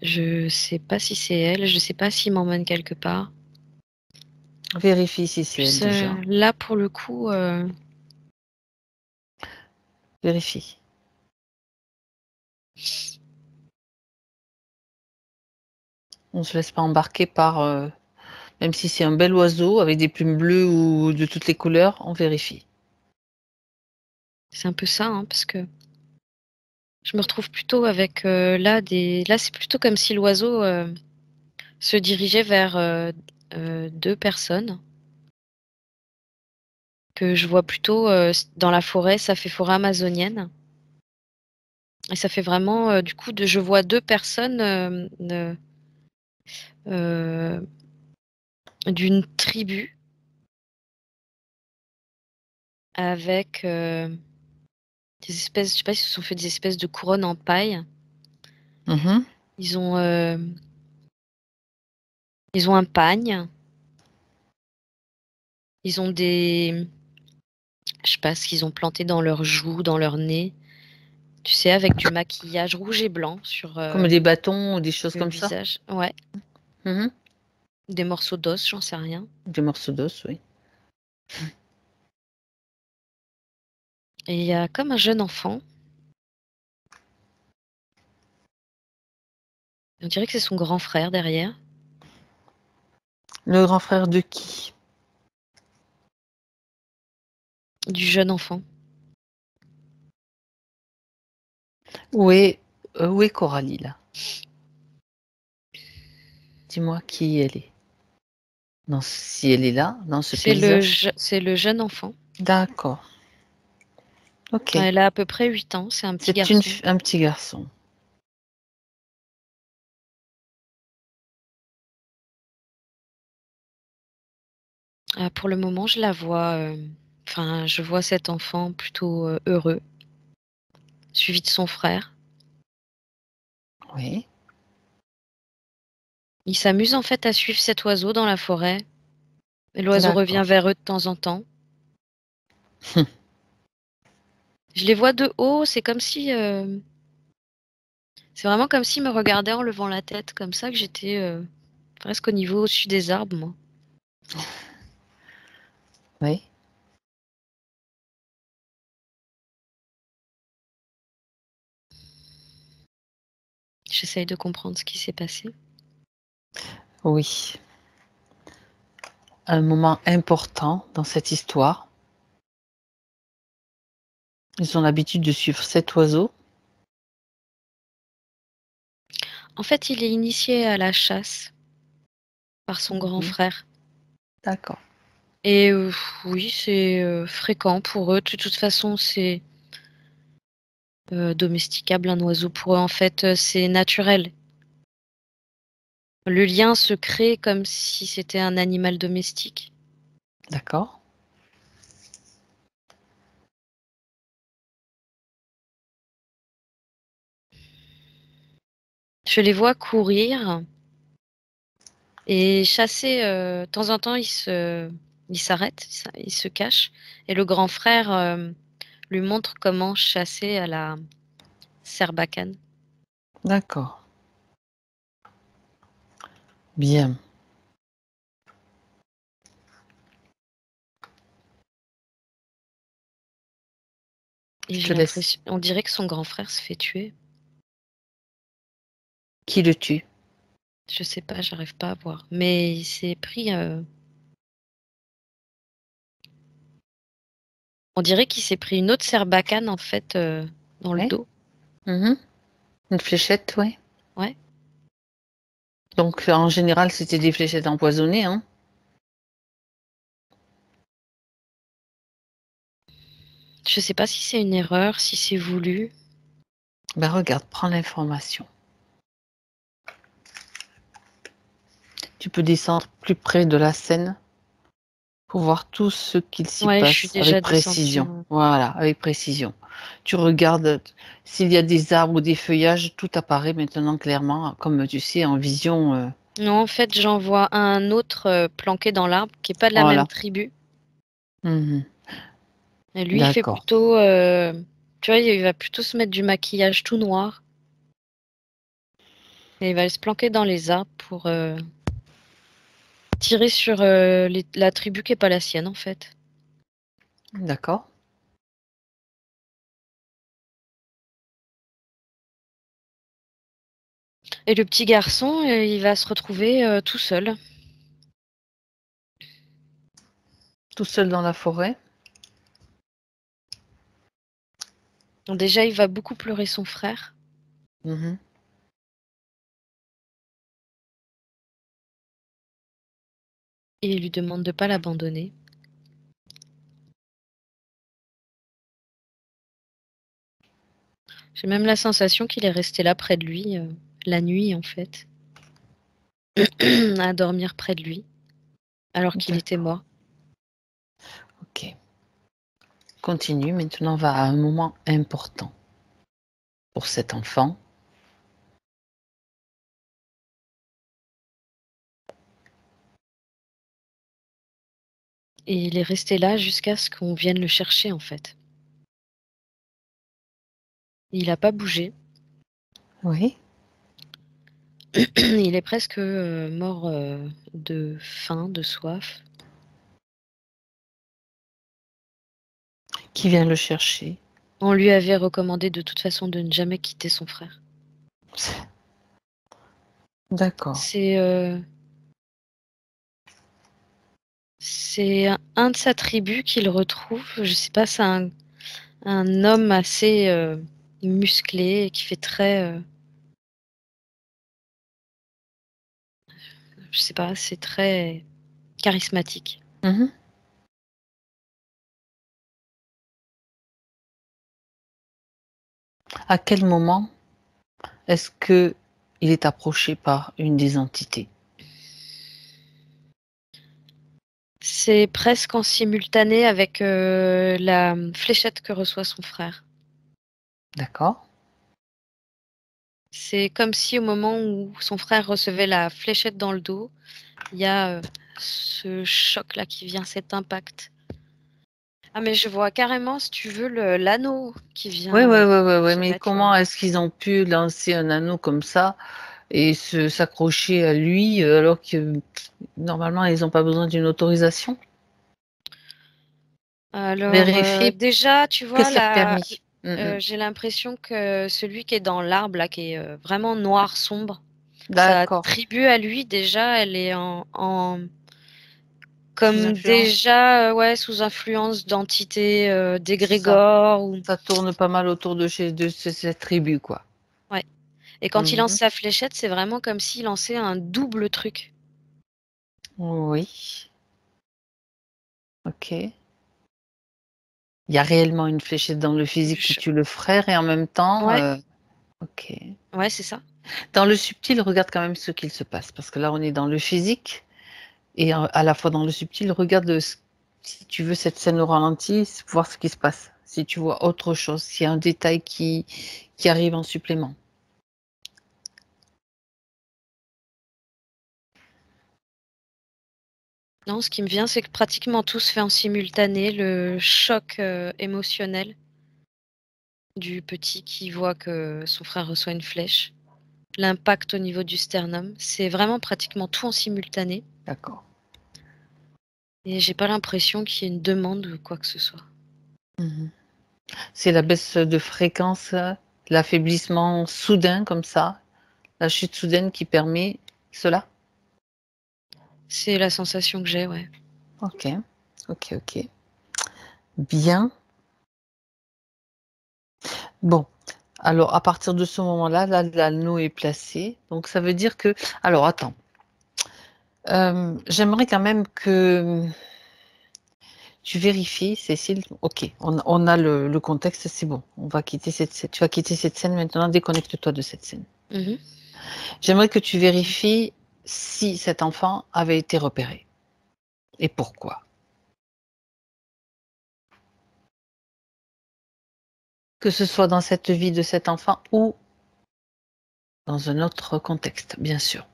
Je sais pas si c'est elle, je sais pas s'il m'emmène quelque part.
Vérifie si c'est elle
Plus,
déjà.
là pour le coup,
Vérifie. On se laisse pas embarquer par, même si c'est un bel oiseau avec des plumes bleues ou de toutes les couleurs, on vérifie.
c'est un peu ça, hein, parce que je me retrouve plutôt avec, là c'est plutôt comme si l'oiseau, se dirigeait vers, 2 personnes que je vois plutôt, dans la forêt, ça fait forêt amazonienne et ça fait vraiment, du coup je vois 2 personnes, heu, d'une tribu avec, des espèces, je sais pas, ils se sont fait des espèces de couronnes en paille.
Mmh.
Ils ont, ils ont un pagne, ils ont des, je sais pas ce qu'ils ont planté dans leurs joues, dans leur nez, tu sais, avec du maquillage rouge et blanc sur,
Comme des bâtons ou des choses
le
comme ça?
visage. Ouais,
Mmh.
des morceaux d'os, j'en sais rien.
Des morceaux d'os, oui.
Et il y a comme un jeune enfant, on dirait que c'est son grand frère derrière,
Le grand frère de qui?
du jeune enfant.
Où est Coralie là? Dis-moi qui elle est. Dans si elle est là, dans ce paysage?
C'est le jeune enfant.
D'accord. OK.
Elle a à peu près 8 ans, c'est un petit
C'est
garçon.
un petit garçon.
Pour le moment, je la vois, enfin, je vois cet enfant plutôt, heureux, suivi de son frère.
Oui.
Ils s'amusent en fait à suivre cet oiseau dans la forêt et l'oiseau revient
D'accord.
vers eux de temps en temps. Je les vois de haut, c'est comme si, c'est vraiment comme s'ils me regardaient en levant la tête comme ça, que j'étais, presque au niveau au-dessus des arbres, moi.
Oui.
J'essaye de comprendre ce qui s'est passé.
Oui. Un moment important dans cette histoire. Ils ont l'habitude de suivre cet oiseau.
En fait, il est initié à la chasse par son grand frère.
D'accord.
Et oui, c'est fréquent pour eux. De toute façon, c'est domesticable, un oiseau. Pour eux, en fait, c'est naturel. Le lien se crée comme si c'était un animal domestique.
D'accord.
Je les vois courir et chasser. De temps en temps, ils s'arrêtent, ils se cachent. Et le grand frère lui montre comment chasser à la serbacane.
D'accord. Bien.
Et
Je
j'ai
te laisse.
l'impression, on dirait que son grand frère se fait tuer.
Qui le tue?
Je sais pas, j'arrive pas à voir. Mais il s'est pris. On dirait qu'il s'est pris une autre serbacane en fait dans le
Ouais.
dos.
Une fléchette, oui.
Ouais.
Donc, en général, c'était des fléchettes empoisonnées, hein.
Je sais pas si c'est une erreur, si c'est voulu.
Ben regarde, prends l'information. Tu peux descendre plus près de la scène pour voir tout ce qu'il s'y
Ouais, je suis
passe
déjà
avec
descendue.
précision. Voilà, avec précision. Tu regardes s'il y a des arbres ou des feuillages, tout apparaît maintenant clairement, comme tu sais, en vision.
Non, en fait, j'en vois un autre planqué dans l'arbre qui est pas de la même
Voilà.
tribu.
Mhm.
Et lui, il fait
D'accord.
plutôt. Tu vois, il va plutôt se mettre du maquillage tout noir. Et il va se planquer dans les arbres pour tirer sur la tribu qui est pas la sienne, en fait.
D'accord.
Et le petit garçon, il va se retrouver tout seul.
Tout seul dans la forêt.
Donc déjà, il va beaucoup pleurer son frère.
Mhm.
Et il lui demande de pas l'abandonner. J'ai même la sensation qu'il est resté là près de lui, la nuit en fait, à dormir près de lui, alors qu'il était
D'accord.
mort.
Ok. Continue. Maintenant, on va à un moment important pour cet enfant.
Et il est resté là jusqu'à ce qu'on vienne le chercher en fait. Il n'a pas bougé.
Oui.
Il est presque mort de faim, de soif.
Qui vient le chercher?
On lui avait recommandé de toute façon de ne jamais quitter son frère.
D'accord.
C'est un de sa tribu qu'il retrouve. Je sais pas, c'est un homme assez musclé qui fait très. Je sais pas, c'est très charismatique.
Mhm. À quel moment est-ce que il est approché par une des entités?
C'est presque en simultané avec la fléchette que reçoit son frère.
D'accord.
C'est comme si au moment où son frère recevait la fléchette dans le dos, il y a ce choc-là qui vient, cet impact. Ah mais je vois carrément, si tu veux, l'anneau qui
Oui,
vient
oui, oui, oui, oui,
se
mais
mettre là.
comment est-ce qu'ils ont pu lancer un anneau comme ça et s'accrocher à lui alors que normalement ils n'ont pas besoin d'une autorisation?
Alors
Vérifier
déjà, tu
que
vois,
c'est permis.
J'ai l'impression que celui qui est dans l'arbre, là, qui est vraiment noir, sombre, sa
D'accord.
tribu à lui, déjà, elle est en
Sous
comme
influence.
déjà, ouais, sous influence d'entités
C'est ça.
d'égrégores. Ou...
Ça tourne pas mal autour de cette tribu, quoi.
Ouais. Et quand il lance
Mhm.
sa fléchette, c'est vraiment comme s'il lançait un double truc.
Oui. Ok. Il y a réellement une fléchette dans le physique qui
Je-
tue le frère et en même temps.
Ouais,
Ok.
ouais, c'est ça.
Dans le subtil, regarde quand même ce qu'il se passe, parce que là, on est dans le physique et à la fois dans le subtil, regarde si tu veux cette scène au ralenti, c'est pour voir ce qui se passe. Si tu vois autre chose, s'il y a un détail qui arrive en supplément.
Non, ce qui me vient, c'est que pratiquement tout se fait en simultané. Le choc émotionnel du petit qui voit que son frère reçoit une flèche. L'impact au niveau du sternum. C'est vraiment pratiquement tout en simultané.
D'accord.
Et j'ai pas l'impression qu'il y ait une demande ou quoi que ce soit.
Mhm. C'est la baisse de fréquence, l'affaiblissement soudain comme ça, la chute soudaine qui permet cela.
C'est la sensation que j'ai, ouais.
Ok, ok, ok. Bien. Bon, alors à partir de ce moment-là, là, l'anneau est placé. Donc ça veut dire que... Alors attends. J'aimerais quand même que tu vérifies, Cécile. Ok, on a le contexte, c'est bon. On va quitter tu vas quitter cette scène maintenant. Déconnecte-toi de cette scène.
Mhm.
J'aimerais que tu vérifies si cet enfant avait été repéré et pourquoi. Que ce soit dans cette vie de cet enfant ou dans un autre contexte, bien sûr.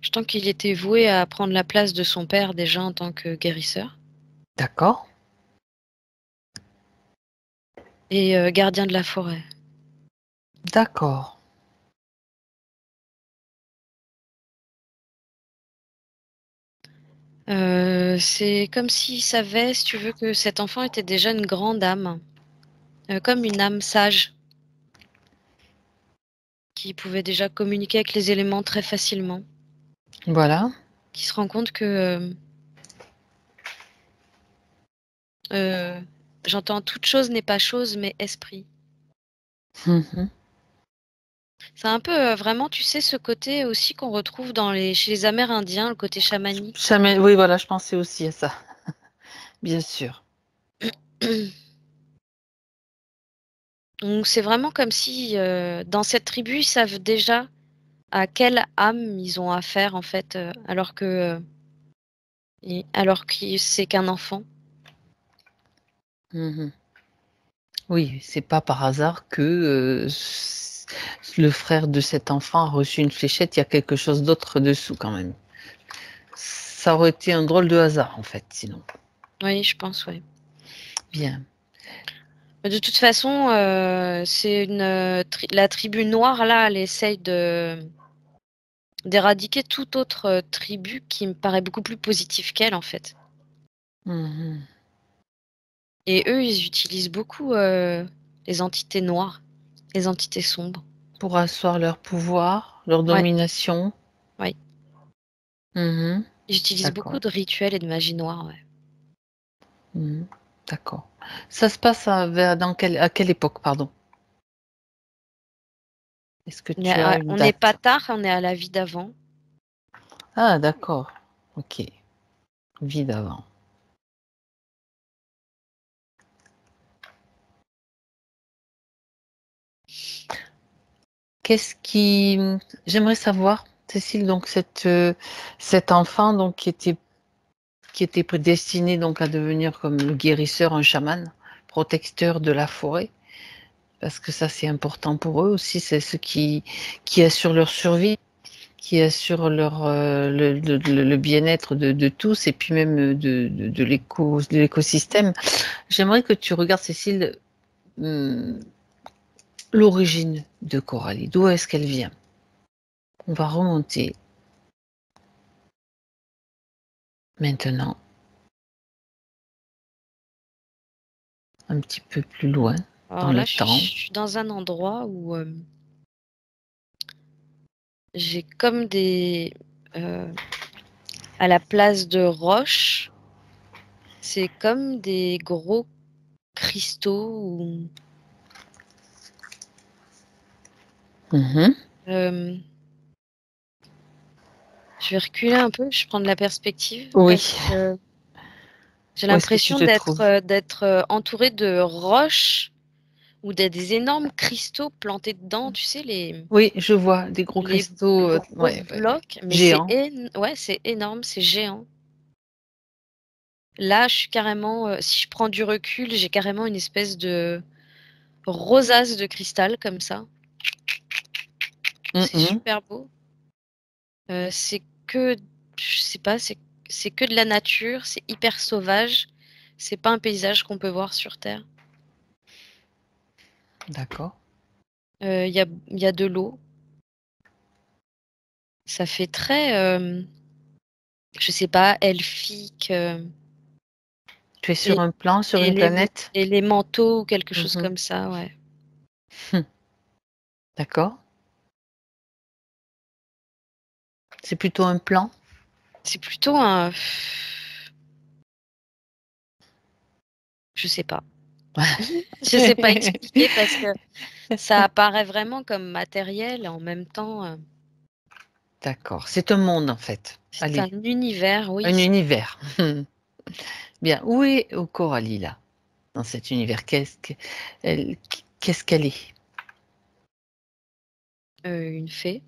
Je pense qu'il était voué à prendre la place de son père déjà en tant que guérisseur.
D'accord?
Et gardien de la forêt.
D'accord.
C'est comme s'il savait, si tu veux, que cet enfant était déjà une grande âme. Comme une âme sage. Qui pouvait déjà communiquer avec les éléments très facilement.
Voilà.
Qui se rend compte que j'entends toute chose n'est pas chose, mais esprit.
Mhm.
C'est un peu vraiment, tu sais, ce côté aussi qu'on retrouve chez les Amérindiens, le côté chamanique.
Oui, voilà, je pensais aussi à ça. Bien sûr.
Donc c'est vraiment comme si dans cette tribu, ils savent déjà à quelle âme ils ont affaire en fait, alors que c'est qu'un enfant.
Mhm. Oui, c'est pas par hasard que le frère de cet enfant a reçu une fléchette. Il y a quelque chose d'autre dessous quand même. Ça aurait été un drôle de hasard en fait, sinon.
Oui, je pense, oui.
Bien.
De toute façon, c'est la tribu noire là, elle essaye d'éradiquer toute autre tribu qui me paraît beaucoup plus positive qu'elle en fait.
Mhm.
Et eux, ils utilisent beaucoup les entités noires, les entités sombres.
Pour asseoir leur pouvoir, leur
Ouais,
domination.
ouais.
Mhm.
Ils utilisent beaucoup
D'accord.
de rituels et de magie noire, ouais.
Mhm. D'accord. Ça se passe à quelle époque, pardon? Est-ce que tu as une
On n'est pas
date?
tard, on est à la vie d'avant.
Ah, d'accord. Ok. Vie d'avant. Qu'est-ce qui... J'aimerais savoir, Cécile, donc cet enfant donc, qui était prédestiné donc, à devenir comme le guérisseur, un chaman, protecteur de la forêt, parce que ça c'est important pour eux aussi, c'est ce qui assure leur survie, qui assure le bien-être de tous et puis même de l'écosystème. J'aimerais que tu regardes, Cécile, hum, l'origine de Coralie, d'où est-ce qu'elle vient? On va remonter maintenant. un petit peu plus loin dans
Alors
le
là, je
temps.
suis dans un endroit où j'ai comme à la place de roches, c'est comme des gros cristaux ou
Mhm.
euh, je vais reculer un peu, je prends de la perspective
Oui.
parce que j'ai
Où est-ce que tu
l'impression
te trouves?
d'être entourée de roches ou des énormes cristaux plantés dedans, tu sais,
Oui, je vois des gros
les
cristaux,
gros
ouais,
blocs, mais
géants.
ouais, c'est énorme, c'est géant. Là, je suis carrément, si je prends du recul, j'ai carrément une espèce de rosace de cristal comme ça. C'est
Mhm.
super beau. C'est que, je sais pas, c'est que de la nature, c'est hyper sauvage. C'est pas un paysage qu'on peut voir sur Terre.
D'accord.
Il y a de l'eau. Ça fait très, je sais pas, elfique,
Tu es sur un plan, sur une planète?
élémentaux ou quelque chose
Mhm.
comme ça, ouais.
D'accord. C'est plutôt un plan?
C'est plutôt un, je sais pas. Je sais pas expliquer parce que ça apparaît vraiment comme matériel et en même temps,
D'accord. C'est un monde en fait.
c'est un
Allez,
univers, oui.
un univers. Bien. Où est Coralie là, dans cet univers? Elle, qu'est-ce qu'elle est?
Une fée.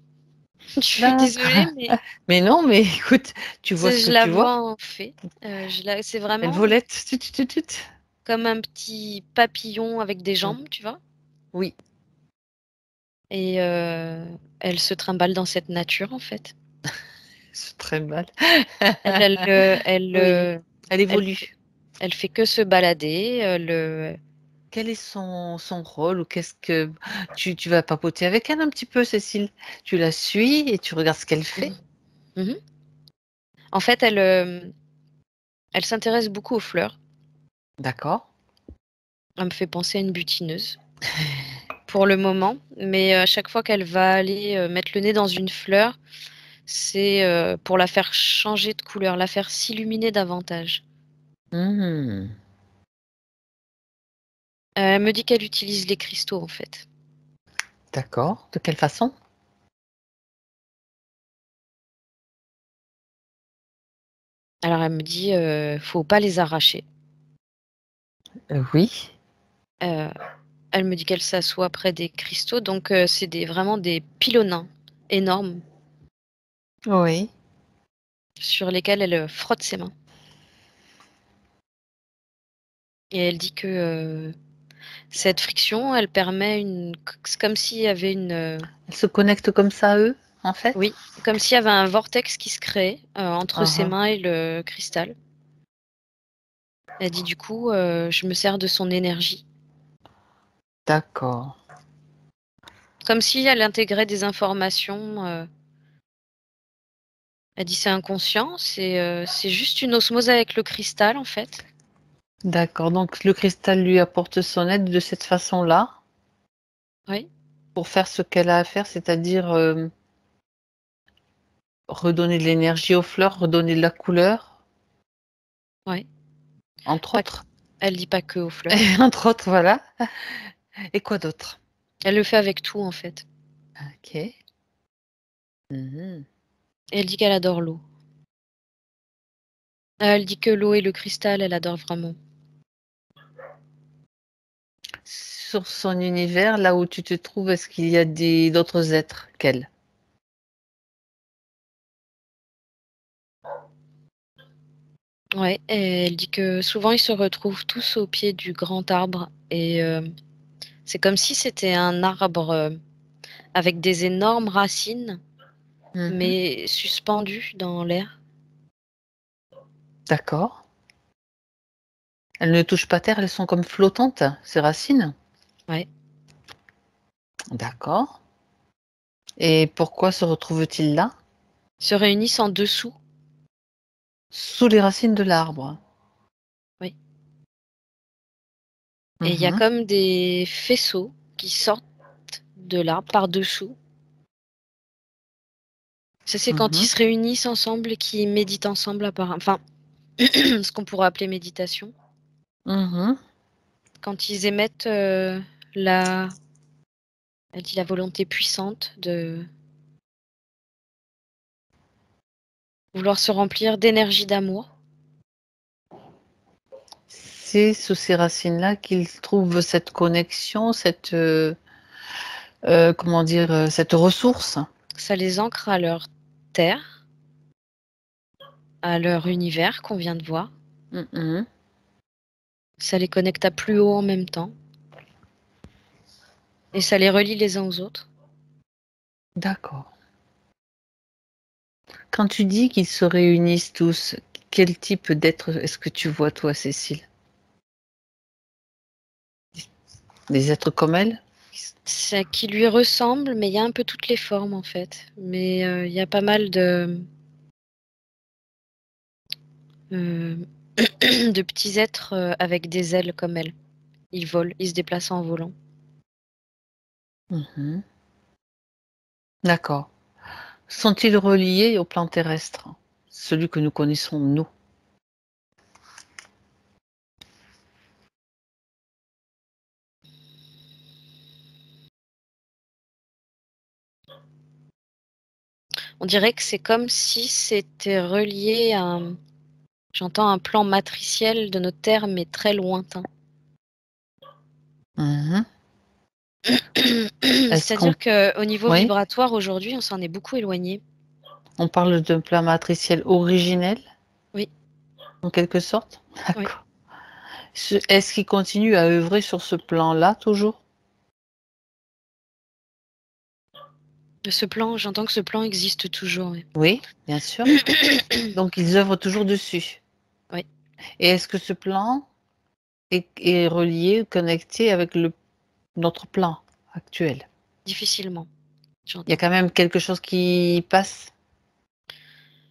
Je suis désolée,
D'accord.
mais
Mais non, mais écoute, tu vois ce
je
que
la
tu vois.
vois en fée. C'est
Elle
vraiment
volette. Tut, tut, tut, tut.
comme un petit papillon avec des
Mm.
jambes, tu vois?
Oui,
Et elle se trimballe dans cette nature, en fait.
c'est très mal.
Elle elle, heu, elle,
Oui,
heu,
elle
elle fait
évolue.
elle fait que se balader,
Quel est son rôle ou qu'est-ce que tu vas papoter avec elle un petit peu, Cécile? Tu la suis et tu regardes ce qu'elle fait?
mmh mh. En fait, elle s'intéresse beaucoup aux fleurs.
D'accord.
Elle me fait penser à une butineuse, pour le moment, mais à chaque fois qu'elle va aller, mettre le nez dans une fleur, c'est, pour la faire changer de couleur, la faire s'illuminer davantage.
Mmh.
Elle me dit qu'elle utilise les cristaux, en fait.
D'accord. De quelle façon?
Alors elle me dit, «Faut pas les arracher».
Oui.
Heu, Elle me dit qu'elle s'assoit près des cristaux, donc c'est vraiment des pilonins énormes
Oui.
sur lesquels elle, frotte ses mains et elle dit que, cette friction, elle permet c'est comme s'il y avait
Elle se connecte comme ça à eux, en fait?
oui, comme s'il y avait un vortex qui se crée, entre
Mmh
ses
mh.
mains et le cristal. Elle dit: «Du coup, je me sers de son énergie».
D'accord.
Comme si elle intégrait des informations, elle dit: «C'est inconscient, c'est juste une osmose avec le cristal, en fait».
D'accord, donc le cristal lui apporte son aide de cette façon-là,
Oui,
pour faire ce qu'elle a à faire, c'est-à-dire, redonner de l'énergie aux fleurs, redonner de la couleur,
oui.
entre
Pas
autres?
Elle dit pas que aux fleurs.
Entre autres, voilà. Et quoi d'autre?
Elle le fait avec tout, en fait.
OK. Mmh.
Et elle dit qu'elle adore l'eau. Elle dit que l'eau et le cristal, elle adore vraiment.
Sur son univers, là où tu te trouves, est-ce qu'il y a des d'autres êtres qu'elle?
Ouais, et elle dit que souvent ils se retrouvent tous au pied du grand arbre et c'est comme si c'était un arbre, avec des énormes racines,
Mmh.
mais suspendues dans l'air.
D'accord. Elles ne touchent pas terre, elles sont comme flottantes, ces racines?
Ouais.
D'accord. Et pourquoi se retrouvent-ils là?
Se réunissent en dessous.
Sous les racines de l'arbre.
Oui. Et il y a
Mhm,
comme des faisceaux qui sortent de là, par-dessous. Ça, c'est quand ils
mhm,
se réunissent ensemble et qu'ils méditent ensemble, apparemment. Enfin, ce qu'on pourrait appeler méditation.
mhm.
Quand ils émettent la, elle dit la volonté puissante de vouloir se remplir d'énergie d'amour.
C'est sous ces racines-là qu'ils trouvent cette connexion, cette, comment dire, cette ressource.
Ça les ancre à leur terre, à leur univers qu'on vient de voir.
Mhm.
Ça les connecte à plus haut en même temps. Et ça les relie les uns aux autres.
D'accord. Quand tu dis qu'ils se réunissent tous, quel type d'être est-ce que tu vois toi, Cécile? Des êtres comme elle?
Ça qui lui ressemble, mais il y a un peu toutes les formes en fait. Mais il y a pas mal euh, de petits êtres avec des ailes comme elle. Ils volent, ils se déplacent en volant.
Mhm. D'accord. Sont-ils reliés au plan terrestre? Celui que nous connaissons, nous?
On dirait que c'est comme si c'était relié à, j'entends un plan matriciel de notre Terre, mais très lointain.
Mhm. Est-ce qu'on
C'est-à-dire qu'au niveau
oui?
vibratoire, aujourd'hui, on s'en est beaucoup éloigné.
On parle d'un plan matriciel originel,
Oui,
en quelque sorte?
oui.
D'accord. Est-ce qu'il continue à œuvrer sur ce plan-là, toujours?
Ce plan, j'entends que ce plan existe toujours. Oui.
Oui, bien sûr. Donc ils œuvrent toujours dessus.
Oui,
Et est-ce que ce plan est relié, connecté avec notre plan actuel?
difficilement,
Il y a
j'entends.
quand même quelque chose qui passe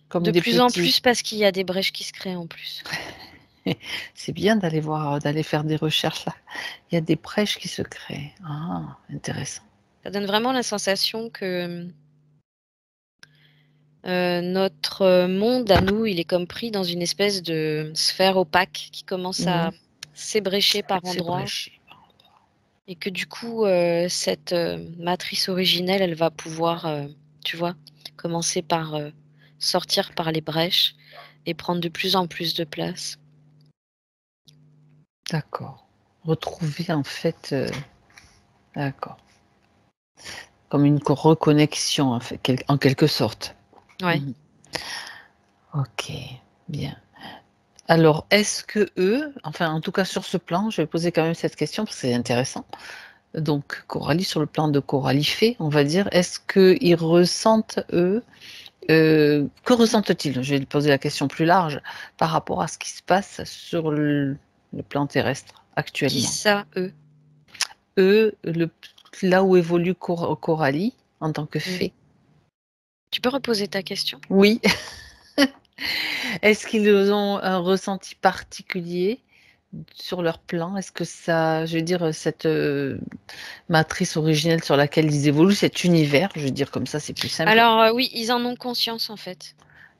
comme
De
des
plus en
petits.
plus parce qu'il y a des brèches qui se créent en plus.
C'est bien d'aller voir, d'aller faire des recherches là. Il y a des brèches qui se créent. Ah, intéressant.
Ça donne vraiment la sensation que notre monde à nous, il est comme pris dans une espèce de sphère opaque qui commence à
Mmh.
s'ébrécher par
C'est
endroits
bréché.
et que du coup, cette matrice originelle, elle va pouvoir, tu vois, commencer par sortir par les brèches et prendre de plus en plus de place.
D'accord. Retrouver en fait, d'accord. Comme une reconnexion en fait, en quelque sorte.
Ouais.
Mmh. OK, bien. Alors, est-ce que eux, enfin en tout cas sur ce plan, je vais poser quand même cette question parce que c'est intéressant. Donc Coralie, sur le plan de Coralie fait, on va dire, est-ce qu'ils ressentent eux, que ressentent-ils? Je vais poser la question plus large par rapport à ce qui se passe sur le plan terrestre
Qui
actuellement.
ça, eux?
Eux, là où évolue Coralie en tant que
Mm.
fée.
Tu peux reposer ta question?
Oui. Est-ce qu'ils ont un ressenti particulier sur leur plan? Est-ce que ça, je veux dire, cette matrice originelle sur laquelle ils évoluent, cet univers, je veux dire comme ça, c'est plus simple.
Alors oui, ils en ont conscience en fait.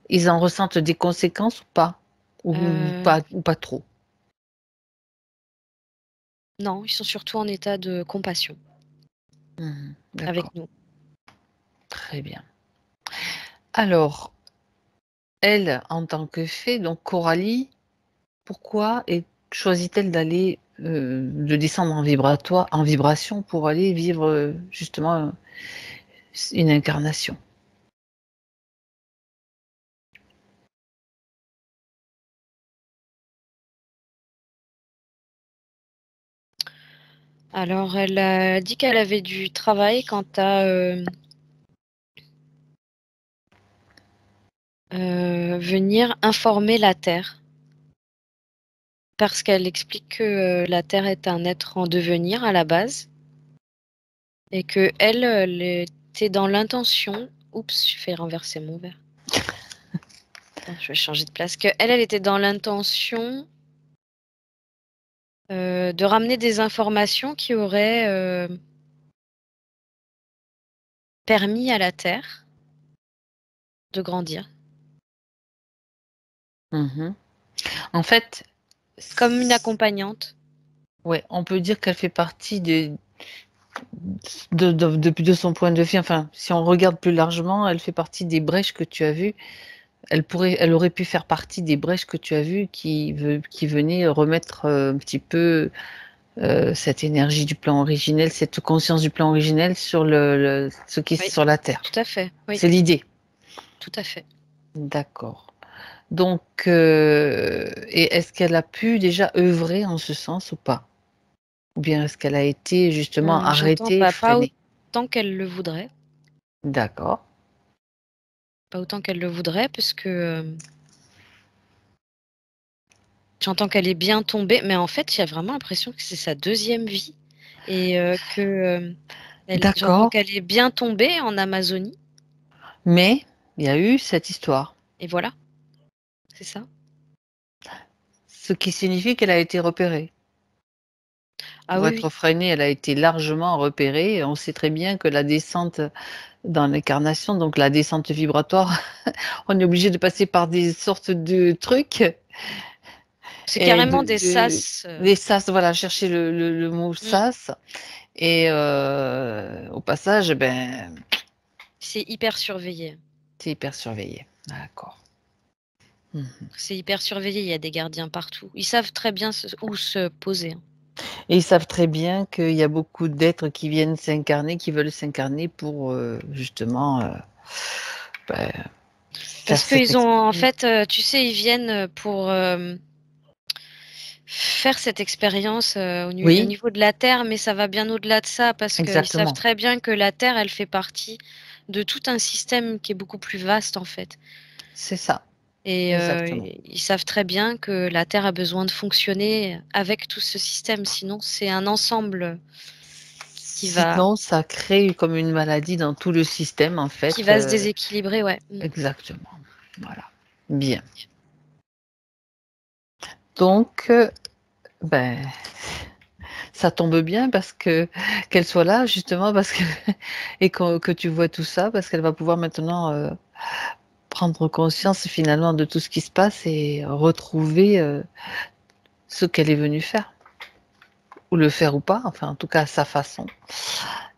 Ils en ressentent des conséquences ou pas?
Euh,
Ou pas trop?
non, ils sont surtout en état de compassion
Mmh. D'accord,
avec nous.
très bien. Alors, elle, en tant que fée, donc Coralie, pourquoi choisit-elle d'aller, de descendre en vibration pour aller vivre, justement, une incarnation?
Alors, elle a dit qu'elle avait du travail quant à venir informer la Terre. Parce qu'elle explique que la Terre est un être en devenir à la base et que elle était dans l'intention. Oups, je fais renverser mon verre. Attends, je vais changer de place. Que elle était dans l'intention de ramener des informations qui auraient permis à la Terre de grandir.
En fait,
Comme une accompagnante.
ouais, on peut dire qu'elle fait partie de son point de vue, enfin, si on regarde plus largement, elle fait partie des brèches que tu as vues. Elle aurait pu faire partie des brèches que tu as vues qui venaient remettre, un petit peu, cette énergie du plan originel, cette conscience du plan originel sur ce qui est
Oui,
sur la Terre.
tout à fait. Oui,
C'est l'idée.
tout à fait.
D'accord. Donc, et est-ce qu'elle a pu déjà œuvrer en ce sens ou pas? Ou bien est-ce qu'elle a été justement
J'entends
arrêtée,
pas
freinée?
autant qu'elle le voudrait.
D'accord.
Pas autant qu'elle le voudrait puisque, j'entends qu'elle est bien tombée, mais en fait, il y a vraiment l'impression que c'est sa deuxième vie et j'entends
D'accord,
qu'elle est bien tombée en Amazonie
mais il y a eu cette histoire,
et voilà, c'est ça.
ce qui signifie qu'elle a été repérée.
Ah
Pour
oui,
être
oui.
freinée, elle a été largement repérée. On sait très bien que la descente dans l'incarnation, donc la descente vibratoire, on est obligé de passer par des sortes de trucs
C'est
et
carrément des sas,
des sas, voilà, chercher le mot
mmh,
sas et au passage,
c'est hyper surveillé.
c'est hyper surveillé. D'accord. Mmh.
C'est hyper surveillé, il y a des gardiens partout. Ils savent très bien où se poser, hein.
Et ils savent très bien qu'il y a beaucoup d'êtres qui viennent s'incarner, qui veulent s'incarner pour, justement, bah, faire
Parce
cette
qu'ils ont en
expérience.
fait, tu sais, ils viennent, pour, faire cette expérience, au
Oui,
niveau de la Terre, mais ça va bien au-delà de ça parce qu'ils savent
exactement.
très bien que la Terre, elle fait partie de tout un système qui est beaucoup plus vaste, en fait
C'est ça,
et
exactement.
ils savent très bien que la Terre a besoin de fonctionner avec tout ce système, sinon c'est un ensemble qui va
Sinon, ça crée comme une maladie dans tout le système, en
qui
fait,
va se déséquilibrer, ouais. Mmh.
exactement. Voilà. Bien. Donc, ben, ça tombe bien parce que qu'elle soit là justement parce que et que tu vois tout ça, parce qu'elle va pouvoir maintenant, prendre conscience finalement de tout ce qui se passe et retrouver, ce qu'elle est venue faire. Ou le faire ou pas, enfin en tout cas à sa façon.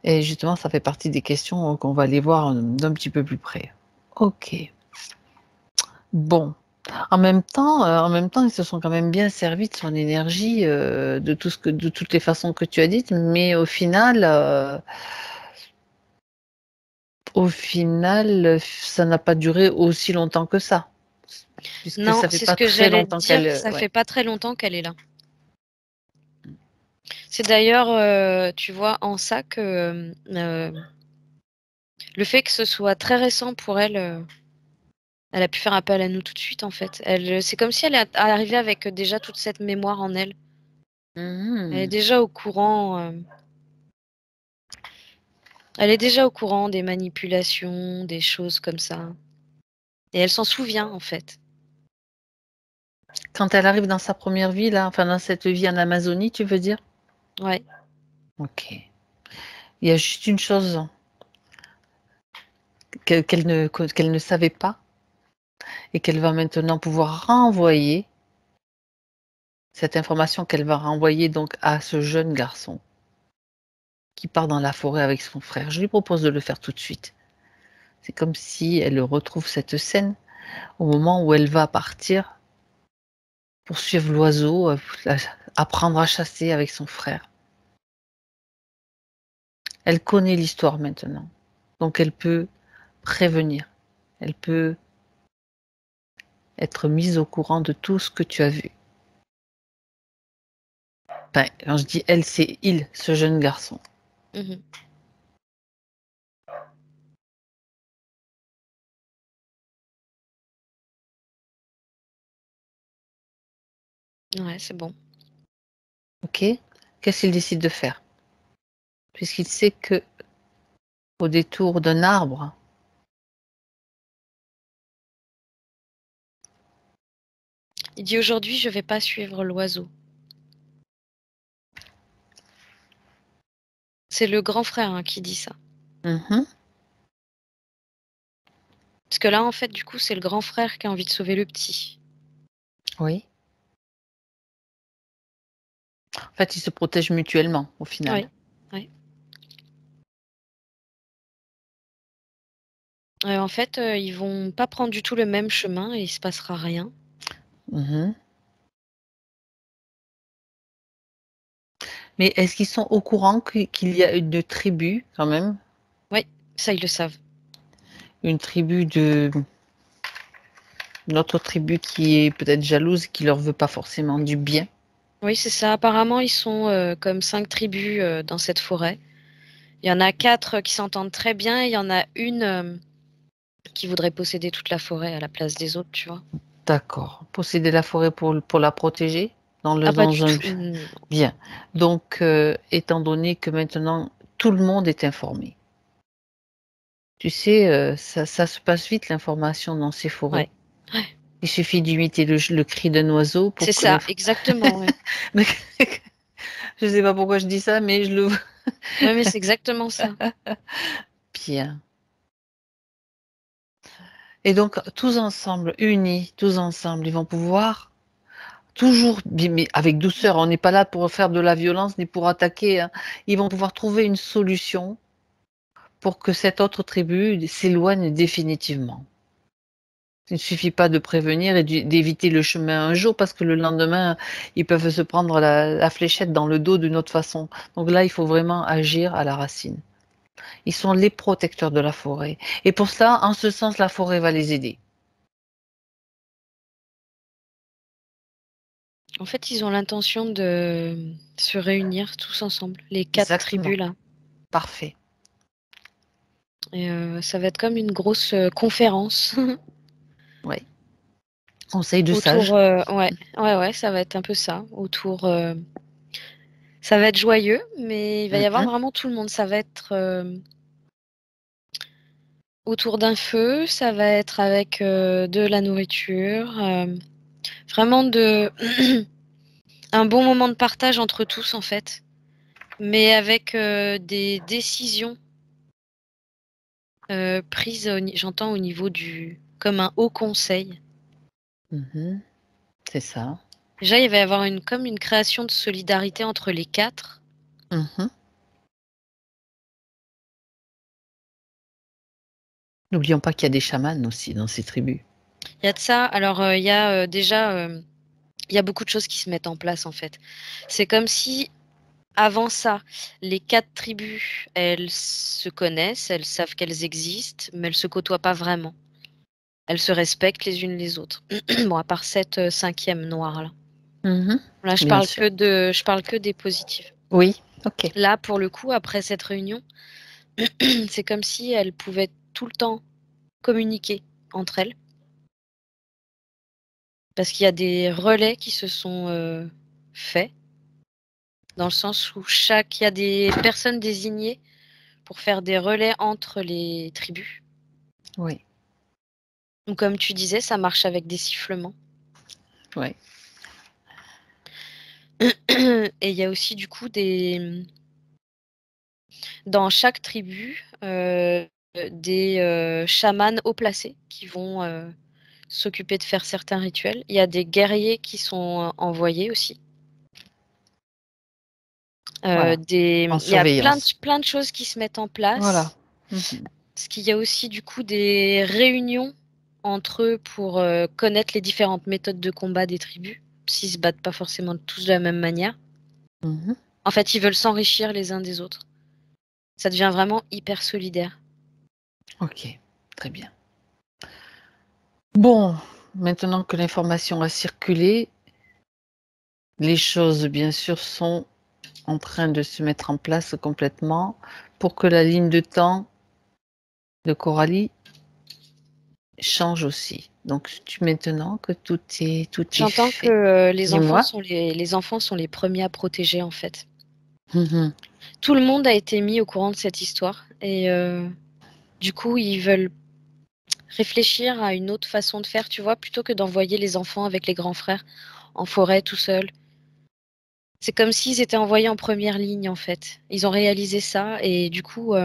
Et justement, ça fait partie des questions, qu'on va aller voir, d'un petit peu plus près. OK. Bon, en même temps, ils se sont quand même bien servis de son énergie, de toutes les façons que tu as dites, mais au final, ça n'a pas duré aussi longtemps que ça. Puisque
Non,
ça fait
c'est ce
pas
que
très
j'allais te
longtemps qu'elle,
dire, ça
ouais.
fait pas très longtemps qu'elle est là. C'est d'ailleurs, tu vois, en ça que, le fait que ce soit très récent pour elle, elle a pu faire appel à nous tout de suite, en fait. C'est comme si elle est arrivée avec déjà toute cette mémoire en elle. Elle est
Mmh.
déjà au courant, elle est déjà au courant des manipulations, des choses comme ça et elle s'en souvient, en fait.
Quand elle arrive dans sa première vie là, enfin dans cette vie en Amazonie, tu veux dire?
Ouais.
OK. Il y a juste une chose qu'elle ne savait pas et qu'elle va maintenant pouvoir renvoyer, cette information qu'elle va renvoyer donc à ce jeune garçon qui part dans la forêt avec son frère. Je lui propose de le faire tout de suite. C'est comme si elle retrouve cette scène au moment où elle va partir pour suivre l'oiseau, apprendre à chasser avec son frère. Elle connaît l'histoire maintenant, donc elle peut prévenir. Elle peut être mise au courant de tout ce que tu as vu. Enfin, quand je dis elle, c'est il, ce jeune garçon.
Mmh. Ouais, c'est bon.
OK? Qu'est-ce qu'il décide de faire? Puisqu'il sait que au détour d'un arbre,
Il dit: «Aujourd'hui, je vais pas suivre l'oiseau». C'est le grand frère hein, qui dit ça.
Mhm.
Parce que là, en fait, du coup, c'est le grand frère qui a envie de sauver le petit.
Oui. En fait, ils se protègent mutuellement, au final.
Oui. En fait, ils vont pas prendre du tout le même chemin et il se passera rien.
Mhm. Mais est-ce qu'ils sont au courant qu'il y a une tribu, quand même?
Oui, ça, ils le savent.
Une tribu une autre tribu qui est peut-être jalouse, qui leur veut pas forcément du bien.
Oui, c'est ça. Apparemment, ils sont comme 5 tribus dans cette forêt. Il y en a 4 qui s'entendent très bien et il y en a une qui voudrait posséder toute la forêt à la place des autres, tu vois.
D'accord. Posséder la forêt pour la protéger
Ah, pas du
dans un
tout. Non.
bien. Donc, étant donné que maintenant tout le monde est informé. Tu sais, ça se passe vite l'information dans ces forêts.
Ouais. Ouais.
Il suffit d'imiter le cri d'un oiseau
C'est
pour que
ça, exactement. Ouais.
je sais pas pourquoi je dis ça, mais je le vois
Ouais, mais c'est exactement ça.
bien. Et donc tous ensemble, unis, tous ensemble, ils vont pouvoir toujours, mais avec douceur, on n'est pas là pour faire de la violence ni pour attaquer, hein. Ils vont pouvoir trouver une solution pour que cette autre tribu s'éloigne définitivement. Il ne suffit pas de prévenir et d'éviter le chemin un jour parce que le lendemain, ils peuvent se prendre la fléchette dans le dos d'une autre façon. Donc là, il faut vraiment agir à la racine. Ils sont les protecteurs de la forêt. Et pour cela, en ce sens, la forêt va les aider.
En fait, ils ont l'intention de se réunir tous ensemble, les 4
Exactement.
tribus là.
Parfait.
Et ça va être comme une grosse conférence
Oui. Conseil de
autour.
sage.
Ouais, ça va être un peu ça. Autour. Ça va être joyeux, mais il va y avoir
Mhm.
vraiment tout le monde. Ça va être autour d'un feu, ça va être avec de la nourriture, vraiment un bon moment de partage entre tous en fait, mais avec des décisions prises, j'entends au niveau comme un haut conseil.
Mhm. C'est ça.
Déjà, il va y avoir comme une création de solidarité entre les 4.
Mhm. N'oublions pas qu'il y a des chamans aussi dans ces tribus.
Il y a de ça. Alors, il y a déjà, il y a beaucoup de choses qui se mettent en place en fait. C'est comme si avant ça, les 4 tribus, elles se connaissent, elles savent qu'elles existent, mais elles se côtoient pas vraiment. Elles se respectent les unes les autres. Bon, à part cette 5e noire là.
Mhm.
Là,
Bien sûr.
je parle que des positives.
Oui, ok.
Là, pour le coup, après cette réunion, c'est comme si elles pouvaient tout le temps communiquer entre elles, parce qu'il y a des relais qui se sont faits, dans le sens où il y a des personnes désignées pour faire des relais entre les tribus.
Oui,
Donc, comme tu disais, ça marche avec des sifflements.
oui.
Et il y a aussi du coup dans chaque tribu des chamans haut placés qui vont s'occuper de faire certains rituels. Il y a des guerriers qui sont envoyés aussi.
Voilà. En
Il y a
surveillance.
plein de choses qui se mettent en
Voilà.
place.
Mhm.
Parce qu'il y a aussi du coup des réunions entre eux pour connaître les différentes méthodes de combat des tribus, s'ils se battent pas forcément tous de la même manière.
Mhm.
En fait, ils veulent s'enrichir les uns des autres. Ça devient vraiment hyper solidaire.
Ok, très bien. Bon, maintenant que l'information a circulé, les choses, bien sûr, sont en train de se mettre en place complètement pour que la ligne de temps de Coralie change aussi. Donc, maintenant que tout est
J'entends que
fait, dis-moi.
les enfants sont les premiers à protéger en fait.
Mhm.
Tout le monde a été mis au courant de cette histoire et du coup ils veulent réfléchir à une autre façon de faire, tu vois, plutôt que d'envoyer les enfants avec les grands frères en forêt tout seuls. C'est comme s'ils étaient envoyés en première ligne, en fait. Ils ont réalisé ça et du coup,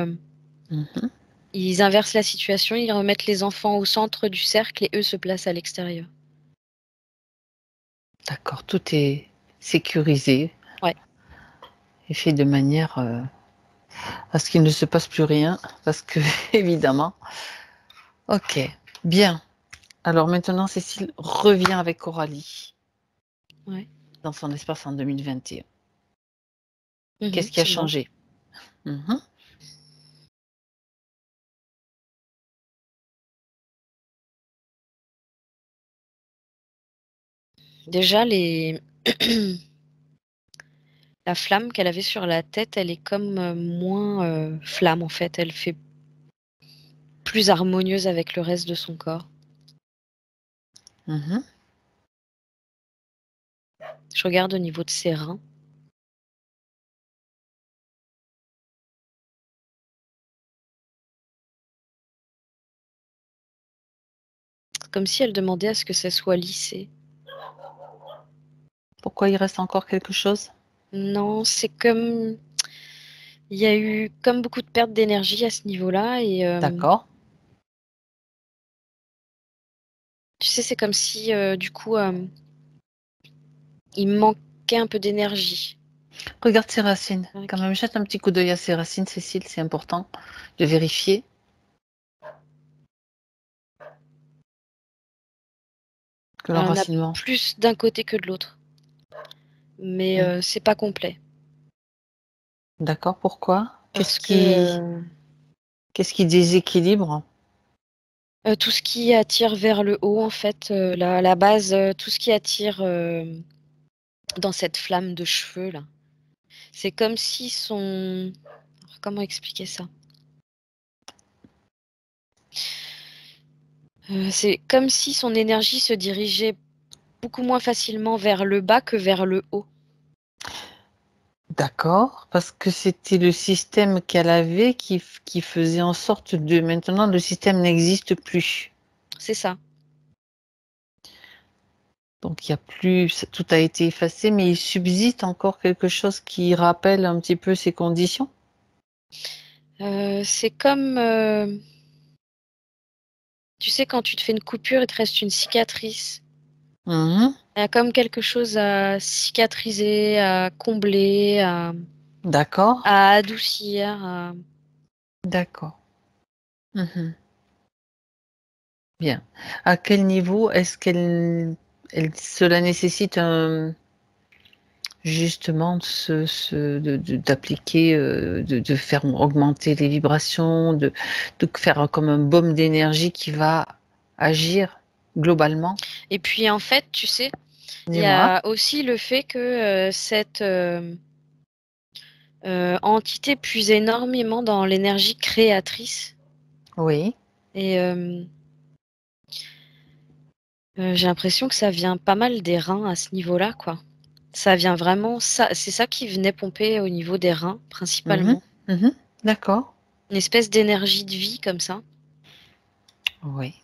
Mhm.
ils inversent la situation, ils remettent les enfants au centre du cercle et eux se placent à l'extérieur.
D'accord, tout est sécurisé
Ouais.
et fait de manière, à ce qu'il ne se passe plus rien parce que évidemment OK, bien. Alors maintenant Cécile revient avec Coralie
Ouais.
dans son espace en 2021.
Mmh.
Qu'est-ce qui a
C'est bon.
changé? Mmh.
Déjà les la flamme qu'elle avait sur la tête, elle est comme, moins, flamme, en fait. Elle fait plus harmonieuse avec le reste de son corps.
Mmh.
Je regarde au niveau de ses reins. C'est comme si elle demandait à ce que ça soit lissé.
Pourquoi il reste encore quelque chose?
Non, c'est comme il y a eu comme beaucoup de perte d'énergie à ce niveau-là et
D'accord.
tu sais, c'est comme si, du coup, il me manquait un peu d'énergie.
Regarde ses racines. Quand
OK.
même, jette un petit coup d'œil à ses racines Cécile, c'est important de vérifier que
Elle en a
l'enracinement
plus d'un côté que de l'autre, mais
mmh,
c'est pas complet
d'accord, pourquoi?
parce que,
Qu'est-ce qui déséquilibre?
tout ce qui attire vers le haut, en fait, la base, tout ce qui attire, dans cette flamme de cheveux là, c'est comme si son comment expliquer ça? C'est comme si son énergie se dirigeait beaucoup moins facilement vers le bas que vers le haut.
D'accord, parce que c'était le système qu'elle avait qui faisait en sorte de maintenant le système n'existe plus.
C'est ça.
Donc il y a plus tout a été effacé, mais il subsiste encore quelque chose qui rappelle un petit peu ces conditions?
C'est comme, tu sais quand tu te fais une coupure, il te reste une cicatrice.
Mmh.
Il y a comme quelque chose à cicatriser, à combler,
D'accord,
à adoucir, à
d'accord. Mmh. Bien. À quel niveau est-ce cela nécessite un justement ce d'appliquer, de faire augmenter les vibrations, de faire comme un baume d'énergie qui va agir globalement?
et puis en fait, tu sais, il y
Dis-moi.
a aussi le fait que, cette, entité puise énormément dans l'énergie créatrice
Oui,
et j'ai l'impression que ça vient pas mal des reins à ce niveau-là, quoi. Ça vient vraiment ça c'est ça qui venait pomper au niveau des reins,
mmh,
principalement.
mmh, d'accord,
Une espèce d'énergie de vie comme ça.
oui.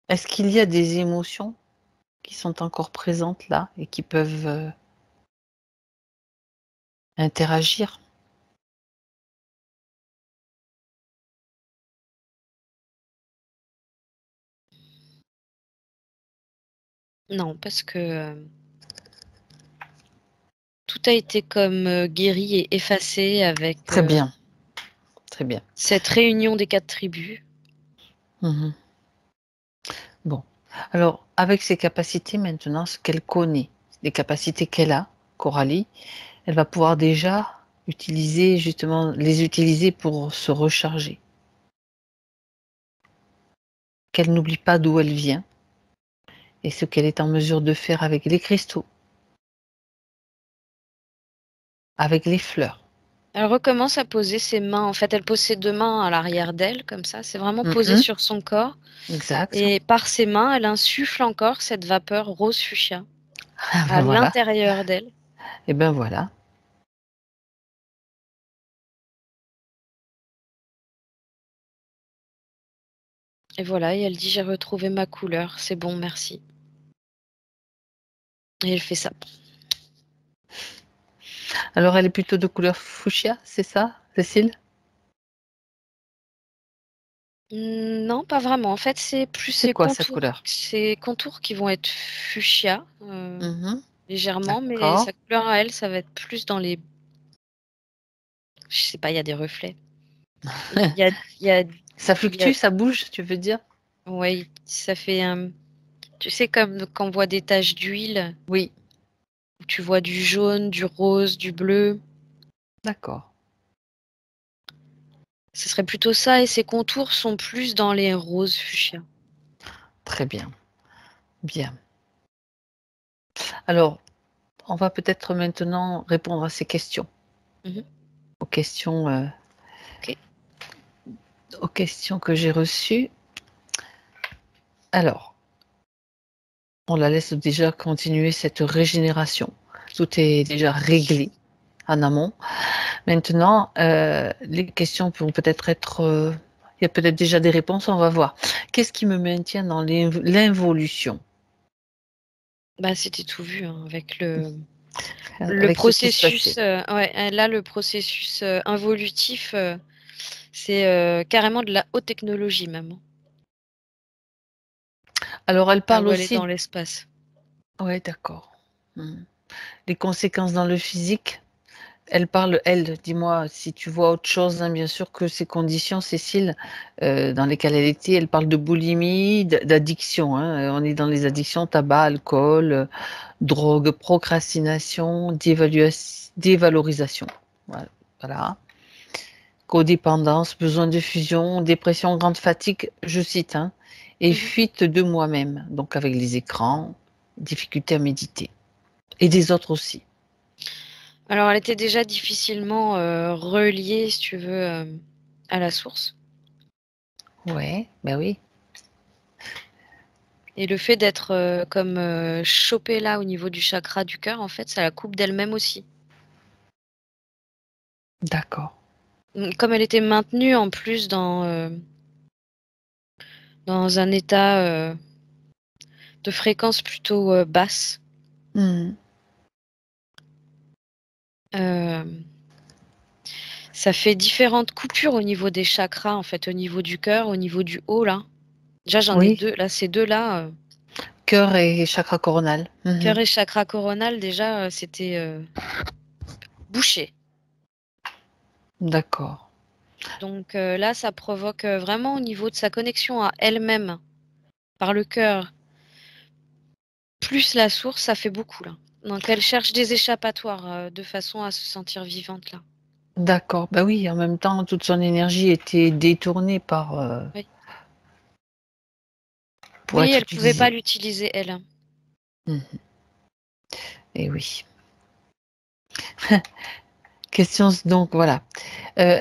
Est-ce qu'il y a des émotions qui sont encore présentes là et qui peuvent, interagir?
Non, parce que, tout a été comme, guéri et effacé avec,
Très bien, très bien.
cette réunion des 4 tribus.
Mmh. Bon, alors avec ses capacités maintenant, ce qu'elle connaît, les capacités qu'elle a, Coralie, elle va pouvoir déjà utiliser justement les utiliser pour se recharger. Qu'elle n'oublie pas d'où elle vient et ce qu'elle est en mesure de faire avec les cristaux, avec les fleurs.
Elle recommence à poser ses mains, en fait, elle pose ses 2 mains à l'arrière d'elle comme ça, c'est vraiment
Mmh
posé
mh.
sur son corps
Exact.
et par ses mains, elle insuffle encore cette vapeur rose fuchsia
Ah
à
ben voilà,
l'intérieur d'elle
et ben voilà.
et voilà et elle dit: «J'ai retrouvé ma couleur, c'est bon, merci». Et elle fait ça.
Alors, elle est plutôt de couleur fuchsia, c'est ça, Cécile?
Non, pas vraiment. En fait, c'est plus
C'est quoi cette couleur?
ces contours qui vont être fuchsia,
Mmh.
légèrement, mais
D'accord.
sa couleur à elle, ça va être plus dans les je sais pas, il y a des reflets. Il y a il y a
Ça
il y a
fluctue, ça bouge, tu veux dire?
ouais, ça fait, tu sais comme quand on voit des taches d'huile,
Oui,
où tu vois du jaune, du rose, du bleu?
d'accord.
Ce serait plutôt ça et ses contours sont plus dans les roses fuchsia.
Très bien, bien. Alors, on va peut-être maintenant répondre à ces questions,
Mmh.
aux questions, heu,
OK.
aux questions que j'ai reçues. Alors, on la laisse déjà continuer cette régénération. Tout est déjà réglé en amont. Maintenant, les questions vont peut-être être, il y a peut-être déjà des réponses, on va voir. Qu'est-ce qui me maintient dans l'involution?
Bah, c'était tout vu, hein, avec le
Avec ce qui se
processus,
passait?
ouais, là, le processus, involutif, c'est, carrément de la haute technologie même, hein,
Alors elle
là
parle
où elle est
aussi
dans l'espace.
ouais, d'accord. Mmh. Les conséquences dans le physique, elle parle, elle, dis-moi si tu vois autre chose, hein, bien sûr que ces conditions, Cécile, dans lesquelles elle était, elle parle de boulimie, d'addiction, hein, on est dans les addictions, tabac, alcool, drogue, procrastination, dévalorisation. Voilà. Codépendance, besoin de fusion, dépression, grande fatigue, je cite, hein, et
Mmh.
fuite de moi-même, donc avec les écrans, difficulté à méditer et des autres aussi.
Alors elle était déjà difficilement, reliée, si tu veux, à la source
Ouais, bah oui,
et le fait d'être, comme, chopée là, au niveau du chakra du cœur, en fait, ça la coupe d'elle-même aussi.
d'accord.
Comme elle était maintenue en plus dans un état, de fréquence plutôt, basse,
Mmh.
hem, ça fait différentes coupures au niveau des chakras, en fait, au niveau du cœur, au niveau du haut là. Déjà j'en ai
Oui,
2 là, ces 2 là,
cœur et chakra coronal. Mmh.
cœur et chakra coronal déjà, c'était, bouché.
D'accord.
Donc là, ça provoque, vraiment au niveau de sa connexion à elle-même par le cœur, plus la source, ça fait beaucoup là. Donc elle cherche des échappatoires, de façon à se sentir vivante là.
D'accord, bah oui, en même temps, toute son énergie était détournée par,
Oui.
pour
Oui,
être
elle pouvait pas
utilisée.
l'utiliser elle, hein.
Mmh. Et oui. Questions donc voilà.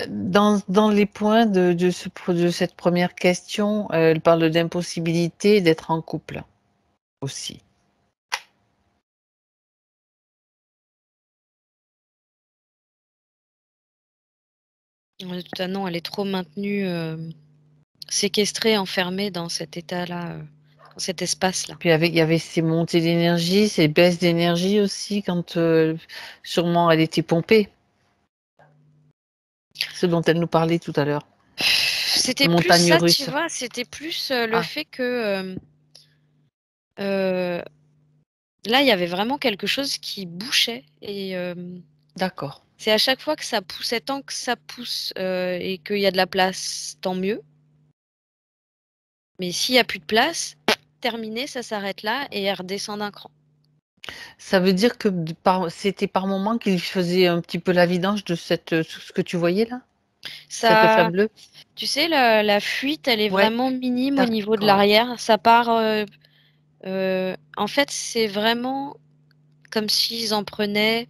Dans les points de cette première question, elle parle d'impossibilité d'être en couple, aussi.
Non, elle est trop maintenue, séquestrée, enfermée dans cet état-là, dans cet espace-là.
Puis avec il y avait ces montées d'énergie, ces baisses d'énergie aussi quand, sûrement elle était pompée, ce dont elle nous parlait tout à l'heure.
C'était plus
Montagne
ça, tu
russe.
vois? C'était plus, le
Ah,
fait que, heu, là, il y avait vraiment quelque chose qui bouchait et
d'accord.
c'est à chaque fois que ça poussait, tant que ça pousse, et qu'il y a de la place, tant mieux. Mais s'il y a plus de place, terminé, ça s'arrête là et elle redescend d'un cran.
Ça veut dire que c'était par moment qu'il faisait un petit peu la vidange de ce que tu voyais là? Cette
Ça
flamme bleue?
Tu sais, la fuite, elle est
Ouais,
vraiment minime au niveau de
d'accord.
l'arrière. Ça part, en fait, c'est vraiment comme s'ils en prenaient,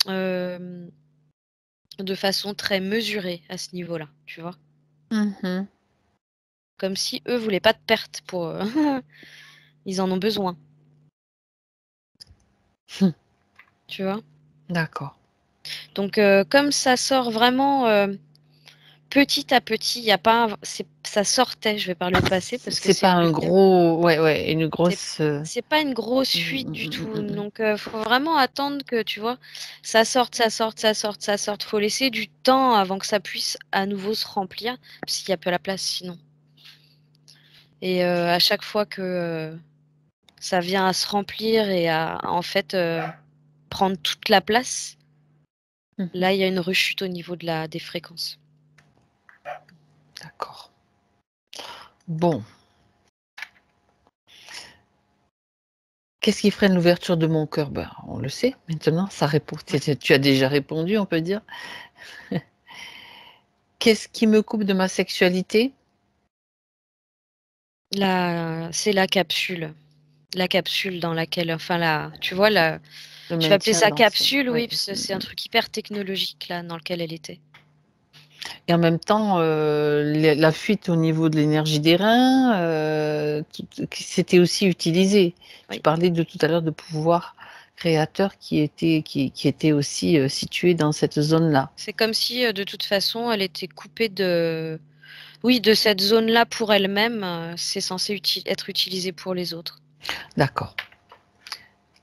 hem, de façon très mesurée à ce niveau-là, tu vois?
Mmh.
Comme si eux voulaient pas de perte pour, ils en ont besoin, tu vois?
D'accord.
Donc comme ça sort vraiment, petit à petit, il y a pas, ça sortait. Je vais parler au passé parce que
C'est pas un gros, ouais, une grosse.
C'est pas une grosse fuite du tout. Donc, faut vraiment attendre que, tu vois, ça sorte. Faut laisser du temps avant que ça puisse à nouveau se remplir, s'il y a peu la place sinon. Et à chaque fois que ça vient à se remplir et à en fait prendre toute la place, là, il y a une rechute au niveau des fréquences.
D'accord. Bon. Qu'est-ce qui freine l'ouverture de mon cœur? Ben, on le sait maintenant, ça répond. Tu as déjà répondu, on peut dire. Qu'est-ce qui me coupe de ma sexualité?
C'est la capsule. La capsule dans laquelle, enfin tu vois,
Le
je vais appeler
maintien
ça
dans
capsule, oui,
ouais.
parce que c'est un truc hyper technologique là dans lequel elle était.
Et en même temps, la fuite au niveau de l'énergie des reins, c'était aussi utilisé.
Oui.
Tu parlais de tout à l'heure de pouvoir créateur qui était aussi situé dans cette zone-là.
C'est comme si de toute façon elle était coupée de cette zone-là pour elle-même. C'est censé être utilisé pour les autres.
D'accord.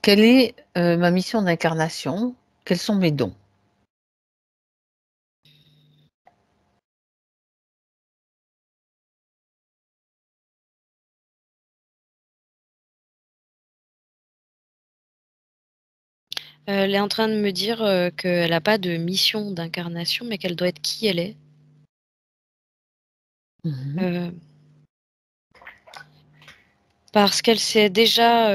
Quelle est ma mission d'incarnation? Quels sont mes dons?
Elle est en train de me dire qu'elle n'a pas de mission d'incarnation, mais qu'elle doit être qui elle est. Parce qu'elle sait déjà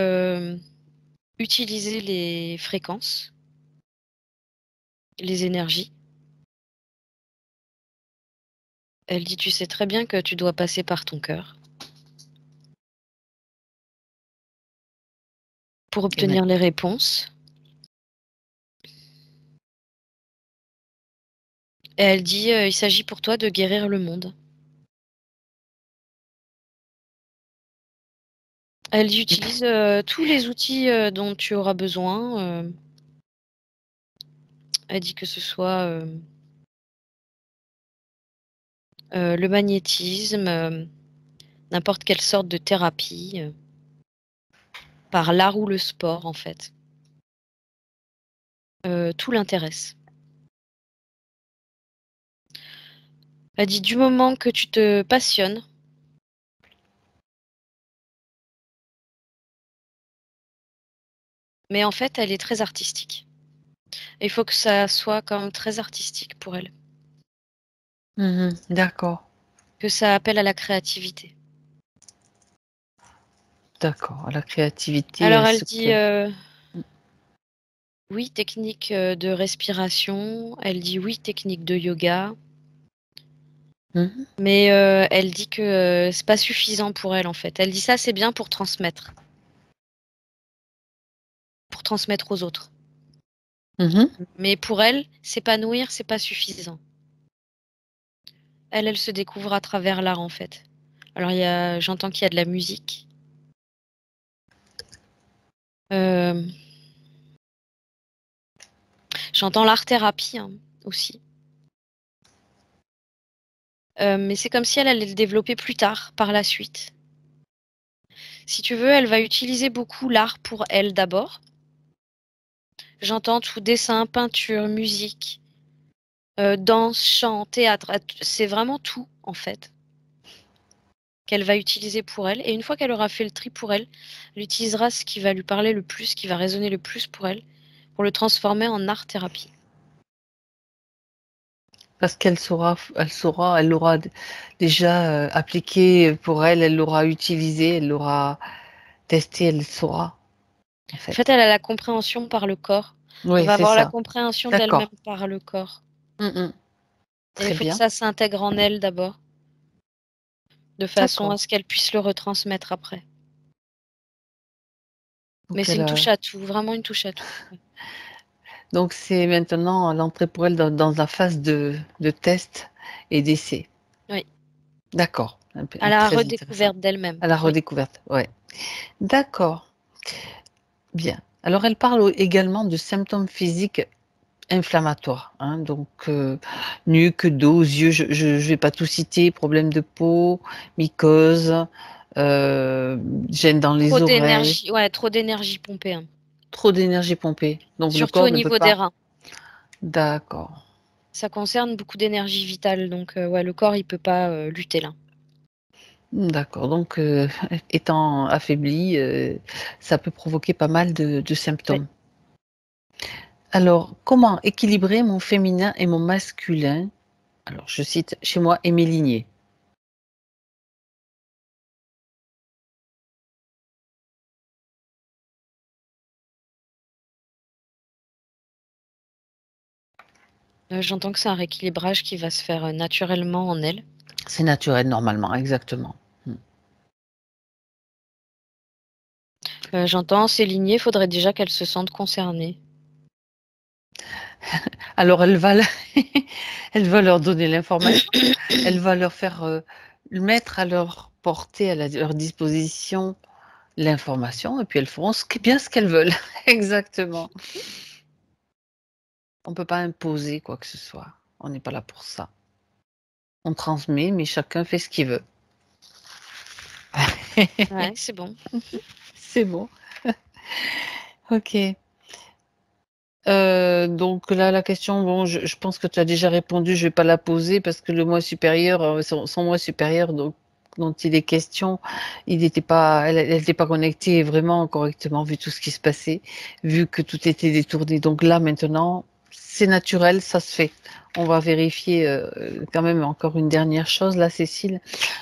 utiliser les fréquences, les énergies. Elle dit, tu sais très bien que tu dois passer par ton cœur pour obtenir les réponses. Et elle dit, il s'agit pour toi de guérir le monde. Elle utilise tous les outils dont tu auras besoin. Elle dit que ce soit le magnétisme, n'importe quelle sorte de thérapie, par l'art ou le sport en fait. Tout l'intéresse. Elle dit du moment que tu te passionnes, mais en fait elle est très artistique. Il faut que ça soit quand même très artistique pour elle.
D'accord.
Que ça appelle à la créativité.
D'accord, la créativité.
Alors elle dit oui, technique de respiration. Elle dit oui, technique de yoga. Mais elle dit que c'est pas suffisant pour elle en fait. Elle dit ça c'est bien pour transmettre. Pour transmettre aux autres. Mais pour elle, s'épanouir, c'est pas suffisant. Elle se découvre à travers l'art en fait. Alors j'entends qu'il y a de la musique. J'entends l'art-thérapie aussi. Mais c'est comme si elle allait le développer plus tard, par la suite. Si tu veux, elle va utiliser beaucoup l'art pour elle d'abord. J'entends tout dessin, peinture, musique, danse, chant, théâtre. C'est vraiment tout, en fait, qu'elle va utiliser pour elle. Et une fois qu'elle aura fait le tri pour elle, elle utilisera ce qui va lui parler le plus, ce qui va résonner le plus pour elle, pour le transformer en art-thérapie.
Parce qu'elle elle l'aura déjà appliqué pour elle, elle l'aura utilisé, elle l'aura testé, elle saura. En fait,
elle a la compréhension par le corps.
Oui,
Elle va
c'est
avoir la
ça.
compréhension
D'accord.
d'elle-même par le corps. Et
Très
il faut que
bien.
ça s'intègre en elle d'abord, de façon à ce qu'elle puisse le retransmettre après.
Donc
Mais c'est une touche à tout, vraiment une touche à tout.
Donc c'est maintenant l'entrée pour elle dans la phase de test et d'essai.
Oui.
D'accord.
À la
Très
redécouverte d'elle-même.
à la redécouverte, ouais. D'accord. Bien. Alors elle parle également de symptômes physiques inflammatoire, hein, donc nuque, dos, yeux, je vais pas tout citer, problème de peau, mycose, gêne dans les oreilles,
Trop d'énergie pompée, hein.
trop d'énergie pompée, donc le
Surtout au
corps ne peut
niveau des
pas.
reins.
D'accord.
Ça concerne beaucoup d'énergie vitale, donc le corps, il peut pas lutter là.
D'accord, donc étant affaibli, ça peut provoquer pas mal de
Ouais.
symptômes. Alors, comment équilibrer mon féminin et mon masculin? Alors, je cite chez moi Aimé Ligné.
J'entends que c'est un rééquilibrage qui va se faire naturellement en elle.
C'est naturel normalement, exactement.
J'entends ces lignées, faudrait déjà qu'elle se sente concernée.
Alors elle va elle va leur donner l'information, elle va leur faire, mettre à leur portée, à leur disposition l'information et puis elles feront bien ce qu'elles veulent. Exactement. On ne peut pas imposer quoi que ce soit. On n'est pas là pour ça. On transmet, mais chacun fait ce qu'il veut.
Ouais, c'est bon.
C'est bon. OK. Donc là, la question, bon, je pense que tu as déjà répondu, je vais pas la poser parce que le moi supérieur, son moi supérieur dont il est question, il était pas elle était pas connectée vraiment correctement vu tout ce qui se passait, vu que tout était détourné. Donc là, maintenant, c'est naturel, ça se fait. On va vérifier, quand même encore une dernière chose là, Cécile,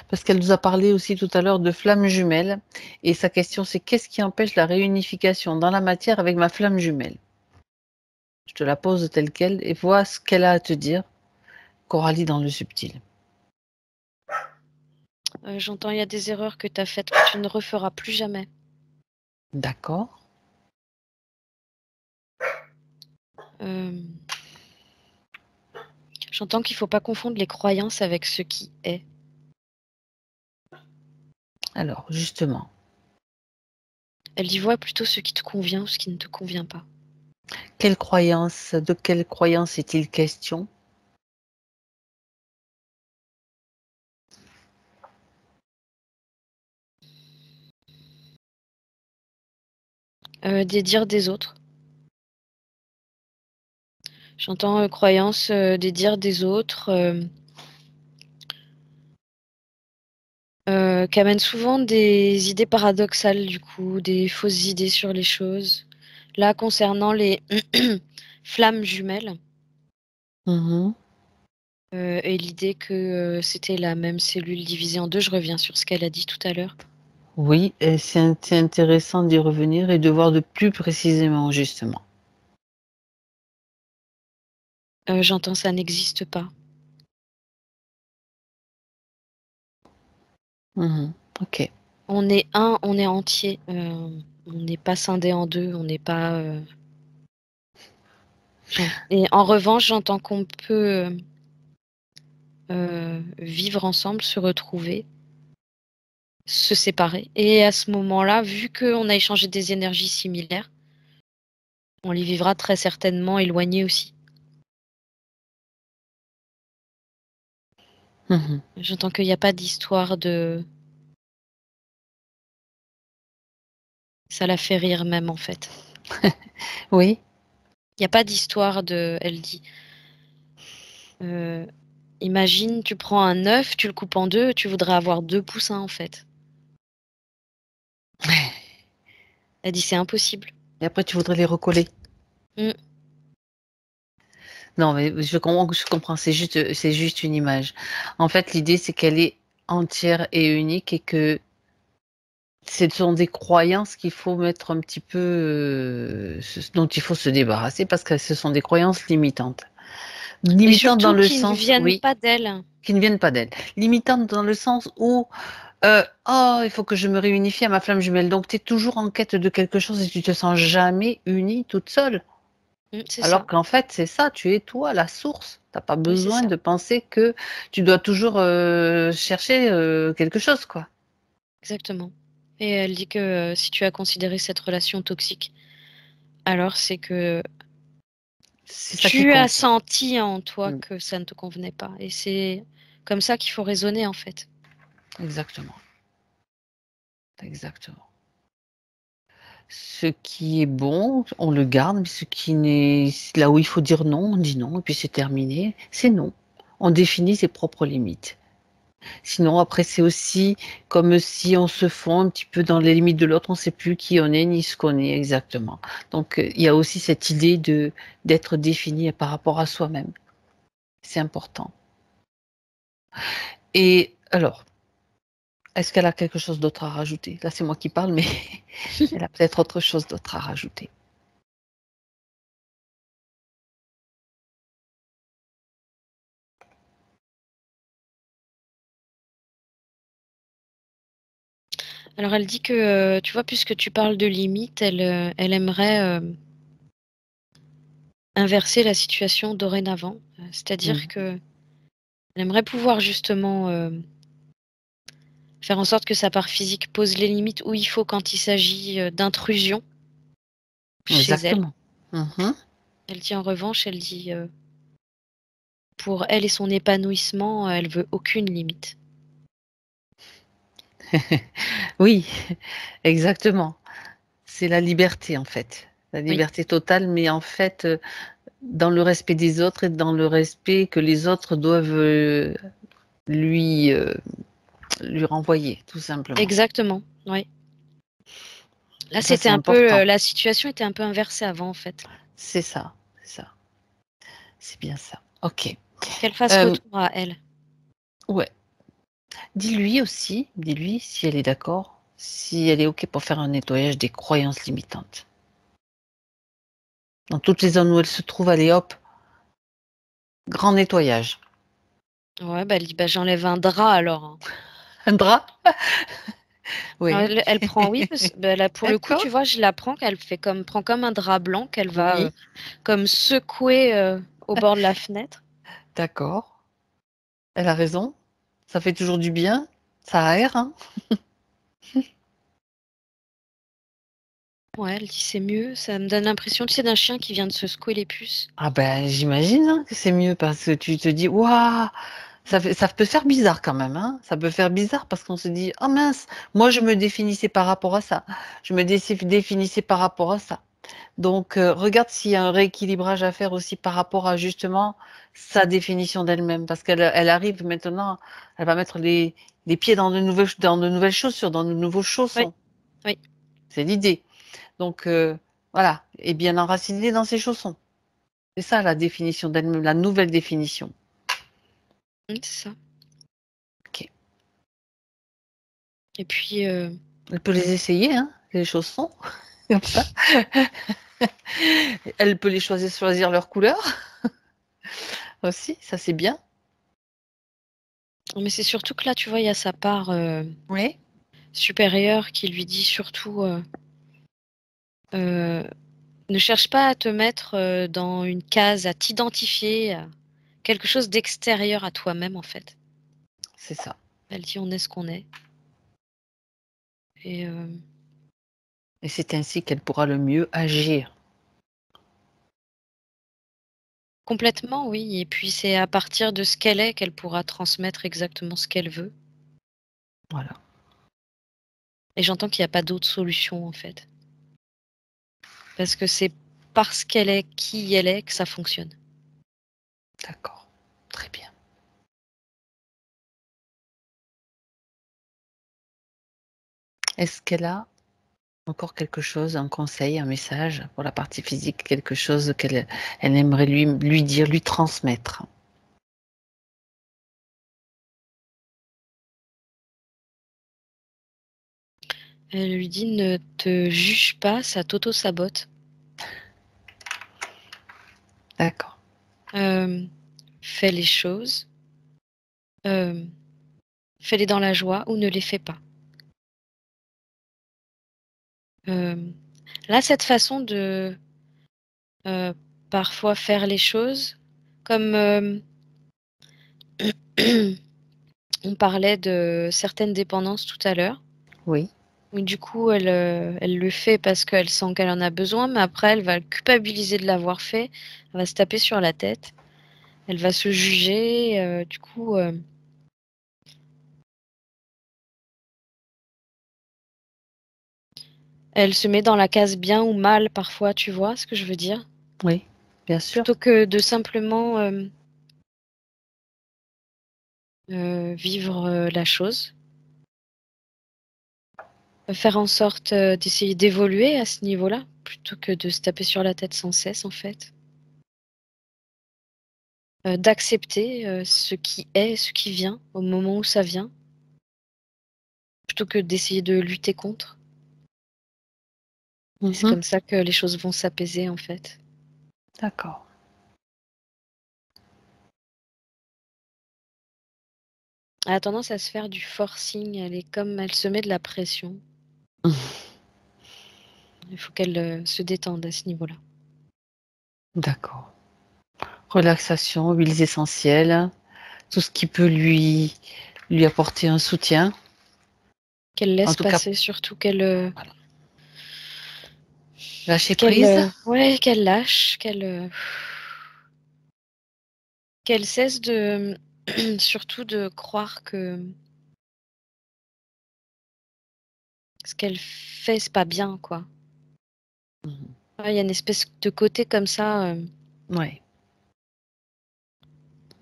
parce qu'elle nous a parlé aussi tout à l'heure de flammes jumelles et sa question c'est: «Qu'est-ce qui empêche la réunification dans la matière avec ma flamme jumelle?» Je te la pose telle quelle et vois ce qu'elle a à te dire, Coralie dans le subtil.
J'entends, il y a des erreurs que tu as faites que tu ne referas plus jamais.
D'accord.
Hem, J'entends qu'il faut pas confondre les croyances avec ce qui est.
Alors, justement,
Elle dit: «Vois plutôt ce qui te convient ou ce qui ne te convient pas».
de quelle croyance est-il question?
Des dires des autres. J'entends, croyances, des dires des autres, qui amènent souvent des idées paradoxales du coup, des fausses idées sur les choses. Là, concernant les flammes jumelles,
Mmh.
et l'idée que, c'était la même cellule divisée en 2, je reviens sur ce qu'elle a dit tout à l'heure.
Oui, et c'est intéressant d'y revenir et de voir de plus précisément, justement.
J'entends: «Ça n'existe pas».
Mmh. OK.
On est un, on est entier, on n'est pas scindé en 2, on n'est pas, et en revanche, j'entends qu'on peut, vivre ensemble, se retrouver, se séparer et à ce moment-là, vu qu'on a échangé des énergies similaires, on les vivra très certainement éloignés aussi.
Mmh.
J'entends qu'il y a pas d'histoire de ça la fait rire même en fait.
Oui.
Il y a pas d'histoire de elle dit, heu: «Imagine, tu prends un œuf, tu le coupes en 2, tu voudrais avoir 2 poussins en fait». Elle dit: «C'est impossible».
Et après tu voudrais les recoller?
Mmh.
Non, mais je comprends, c'est juste une image. En fait, l'idée, c'est qu'elle est entière et unique et que ce sont des croyances qu'il faut mettre un petit peu, dont il faut se débarrasser parce que ce sont des croyances limitantes.
Et
Limitantes dans
surtout
le
qui ne
sens
viennent
oui,
pas d'elle.
qui ne viennent pas d'elle. Limitantes dans le sens où, «Oh, il faut que je me réunifie à ma flamme jumelle», donc tu es toujours en quête de quelque chose et tu te sens jamais unie toute seule.
C'est
Alors
ça.
qu'en fait, c'est ça, tu es toi la source. Tu as pas
Oui, c'est
besoin
ça.
de penser que tu dois toujours, chercher, quelque chose, quoi.
Exactement. Et elle dit que, si tu as considéré cette relation toxique, alors c'est que
C'est ça qui
Tu as
compte.
senti en toi
Mm.
que ça ne te convenait pas. Et c'est comme ça qu'il faut raisonner, en fait.
Exactement. Exactement. Ce qui est bon, on le garde, mais ce qui n'est là où il faut dire non, on dit non, et puis c'est terminé. C'est non. On définit ses propres limites. Sinon, après, c'est aussi comme si on se fond un petit peu dans les limites de l'autre, on ne sait plus qui on est ni ce qu'on est exactement. Donc, il y a aussi cette idée d'être défini par rapport à soi-même. C'est important. Et alors, est-ce qu'elle a quelque chose d'autre à rajouter? Là, c'est moi qui parle, mais elle a peut-être autre chose d'autre à rajouter.
Alors elle dit que, tu vois, puisque tu parles de limites, elle aimerait inverser la situation dorénavant. C'est-à-dire que elle aimerait pouvoir justement faire en sorte que sa part physique pose les limites où il faut quand il s'agit d'intrusion chez elle.
Exactement. Mhm.
Elle dit en revanche, elle dit pour elle et son épanouissement, elle veut aucune limite.
Oui, exactement. C'est la liberté, en fait. La
Oui,
liberté totale, mais en fait, dans le respect des autres et dans le respect que les autres doivent lui, lui renvoyer, tout simplement.
exactement. Oui. Là,
Ça,
c'était
c'est
un peu
important.
la situation était un peu inversée avant en fait.
C'est ça, c'est ça. C'est bien ça. OK.
Qu'elle fasse
Euh,
retour à elle.
ouais. Dis-lui aussi, dis-lui si elle est d'accord, si elle est OK pour faire un nettoyage des croyances limitantes. Dans toutes les zones où elle se trouve, allez hop, grand nettoyage.
Ouais, bah elle dit bah j'enlève un drap alors, hein.
Un drap?
Alors,
Oui.
elle prend, oui, bah, là, pour le coup, tu
D'accord.
vois, je la prends, qu'elle prend comme un drap blanc qu'elle va
Oui,
comme secouer au bord de la fenêtre.
d'accord. Elle a raison. Ça fait toujours du bien. Ça aère, hein.
Ouais, elle dit c'est mieux. Ça me donne l'impression, tu sais, d'un chien qui vient de se secouer les puces.
Ah ben, j'imagine hein, que c'est mieux parce que tu te dis, waouh, ça peut faire bizarre quand même, hein. Ça peut faire bizarre parce qu'on se dit, oh mince, moi je me définissais par rapport à ça. Je me définissais par rapport à ça. Donc, regarde s'il y a un rééquilibrage à faire aussi par rapport à justement sa définition d'elle-même. Parce elle arrive maintenant, elle va mettre les pieds dans de nouvelles chaussures, dans de nouveaux
Oui,
chaussons.
oui,
C'est l'idée. Donc, voilà. Et bien enracinée dans ses chaussons. C'est ça la définition d'elle-même, la nouvelle définition.
c'est ça.
Ok.
Et puis,
Elle peut les essayer, hein, les chaussons, comme ça. Elle peut les choisir leur couleur aussi, ça c'est bien.
mais c'est surtout que là, tu vois, il y a sa part
Oui.
supérieure qui lui dit surtout euh, ne cherche pas à te mettre dans une case, à t'identifier à quelque chose d'extérieur à toi-même, en fait.
C'est ça.
Elle dit on est ce qu'on est. Et
Et c'est ainsi qu'elle pourra le mieux agir.
complètement, oui. Et puis c'est à partir de ce qu'elle est qu'elle pourra transmettre exactement ce qu'elle veut.
Voilà.
Et j'entends qu'il n'y a pas d'autre solution, en fait. Parce que c'est parce qu'elle est qui elle est que ça fonctionne.
D'accord. Très bien. Est-ce qu'elle a encore quelque chose, un conseil, un message pour la partie physique, quelque chose elle aimerait lui dire, lui transmettre?
Elle lui dit ne te juge pas, ça t'auto-sabote.
D'accord.
Fais les choses, euh, fais-les dans la joie ou ne les fais pas. Là, cette façon de parfois faire les choses, comme on parlait de certaines dépendances tout à l'heure,
Oui.
Du coup, elle le fait parce qu'elle sent qu'elle en a besoin, mais après, elle va culpabiliser de l'avoir fait. Elle va se taper sur la tête. Elle va se juger. Du coup, elle se met dans la case bien ou mal parfois, tu vois ce que je veux dire?
Oui, bien sûr.
Plutôt que de simplement vivre la chose. Faire en sorte d'essayer d'évoluer à ce niveau-là, plutôt que de se taper sur la tête sans cesse, en fait. D'accepter ce qui est, ce qui vient, au moment où ça vient, plutôt que d'essayer de lutter contre. C'est
Mhm.
comme ça que les choses vont s'apaiser, en fait.
D'accord.
Elle a tendance à se faire du forcing, elle se met de la pression. Il faut qu'elle se détende à ce niveau-là.
D'accord. Relaxation, huiles essentielles, tout ce qui peut lui apporter un soutien.
Qu'elle
En
laisse
tout cas,
passer, surtout qu'elle
voilà. Lâcher prise.
ouais, qu'elle lâche, qu'elle cesse de surtout de croire que ce qu'elle fait, c'est pas bien, quoi.
Mhm.
Ouais, il y a une espèce de côté comme ça,
Ouais.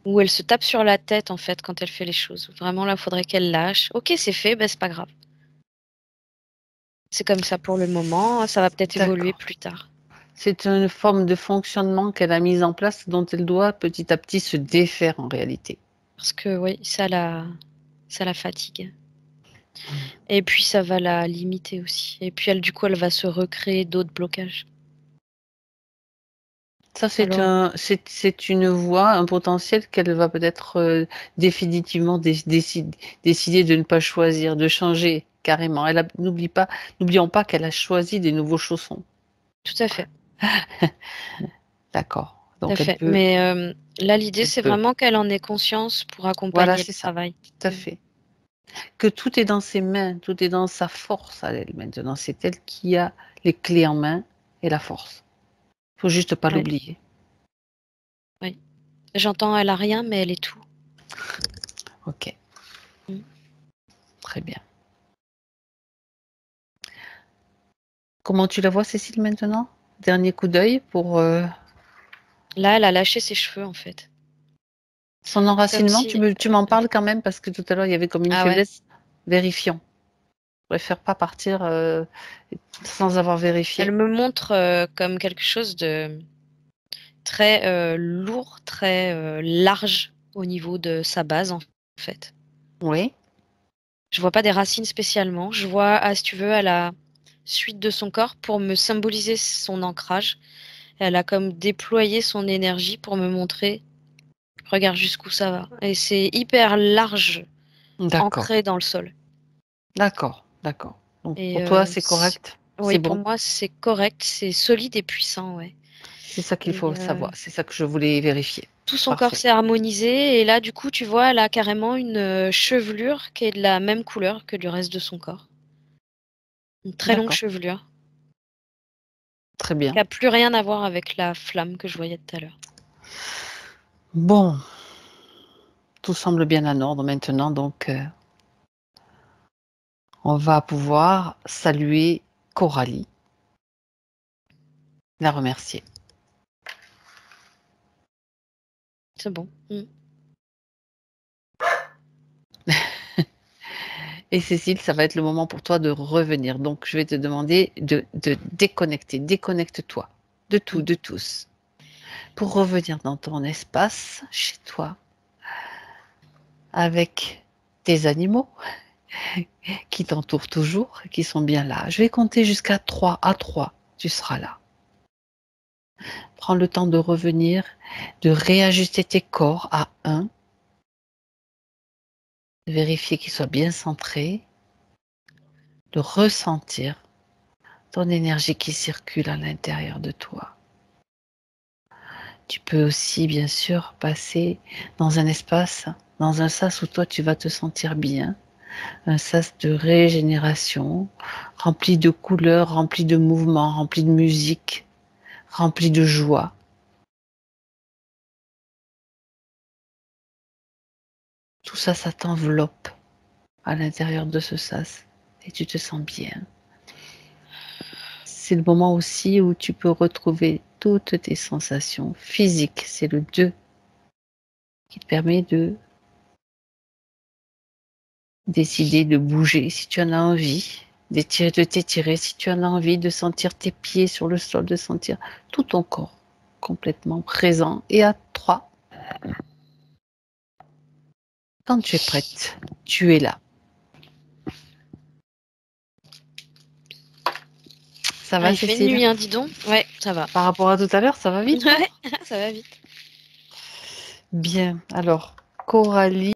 où elle se tape sur la tête, en fait, quand elle fait les choses. Vraiment, là, faudrait qu'elle lâche. OK, c'est fait, bah, c'est pas grave. C'est comme ça pour le moment, ça va peut-être évoluer
D'accord.
plus tard.
C'est une forme de fonctionnement qu'elle a mise en place dont elle doit petit à petit se défaire en réalité.
Parce que oui, ça la fatigue.
Mhm.
Et puis ça va la limiter aussi. Et puis elle, du coup, elle va se recréer d'autres blocages.
Ça, c'est
Alors,
c'est une voie, un potentiel qu'elle va peut-être définitivement décider de ne pas choisir, de changer carrément. N'oublions pas qu'elle a choisi des nouveaux chaussons.
tout à fait,
D'accord.
tout à
Donc
fait. Mais là, l'idée,
elle
c'est
peut.
vraiment qu'elle en ait conscience pour
Voilà,
accompagner le
c'est ça.
travail.
Tout à
Mm.
fait. Que tout est dans ses mains, tout est dans sa force à elle maintenant. C'est elle qui a les clés en main et la force. Faut juste pas
Ouais,
l'oublier.
ouais. J'entends, elle a rien, mais elle est tout.
OK,
Mm.
très bien. Comment tu la vois, Cécile, maintenant? Dernier coup d'œil pour,
Là, elle a lâché ses cheveux, en fait.
son
Comme
enracinement.
si...
Tu m'en parles quand même parce que tout à l'heure, il y avait comme une
Ah ouais.
faiblesse. Vérifions. Je préfère pas partir, sans avoir
Elle
vérifié.
me montre comme quelque chose de très lourd, très large au niveau de sa base, en fait.
Oui,
Je vois pas des racines spécialement. Je vois, ah, si tu veux, à la suite de son corps pour me symboliser son ancrage. Elle a comme déployé son énergie pour me montrer, regarde jusqu'où ça va. Et c'est hyper large,
d'accord,
ancré dans le sol.
d'accord, d'accord. Donc
Et
pour toi, c'est correct?
oui,
C'est
pour
bon?
moi, c'est correct, c'est solide et puissant, ouais.
C'est ça qu'il faut
Et
savoir. C'est ça que je voulais vérifier.
tout son corps
Parfait.
s'est harmonisé. Et là, du coup, tu vois, elle a carrément une chevelure qui est de la même couleur que du reste de son corps. Une très longue
D'accord,
chevelure,
très
qui
bien.
a plus rien à voir avec la flamme que je voyais tout à l'heure.
Bon, tout semble bien en ordre maintenant, donc on va pouvoir saluer Coralie, la remercier.
C'est bon. Mm.
Et Cécile, ça va être le moment pour toi de revenir. Donc, je vais te demander de déconnecter. Déconnecte-toi de tout,
Mm.
de tous, pour revenir dans ton espace, chez toi, avec tes animaux qui t'entourent toujours, qui sont bien là. Je vais compter jusqu'à 3. À 3, tu seras là. Prends le temps de revenir, de réajuster tes corps à 1, de vérifier qu'ils soient bien centrés, de ressentir ton énergie qui circule à l'intérieur de toi. Tu peux aussi, bien sûr, passer dans un espace, dans un sas où toi, tu vas te sentir bien, un sas de régénération, rempli de couleurs, rempli de mouvements, rempli de musique, rempli de joie. Tout ça, ça t'enveloppe à l'intérieur de ce sas et tu te sens bien. C'est le moment aussi où tu peux retrouver toutes tes sensations physiques. C'est le 2 qui te permet de décider de bouger si tu en as envie, de t'étirer si tu en as envie, de sentir tes pieds sur le sol, de sentir tout ton corps complètement présent. Et à 3, quand tu es prête, tu es là. Ça va,
il fait
Cécile?
nuit, hein, dis donc. Ouais, ça va.
Par rapport à tout à l'heure, ça va vite?
Ouais, ça va vite.
Bien. Alors, Coralie.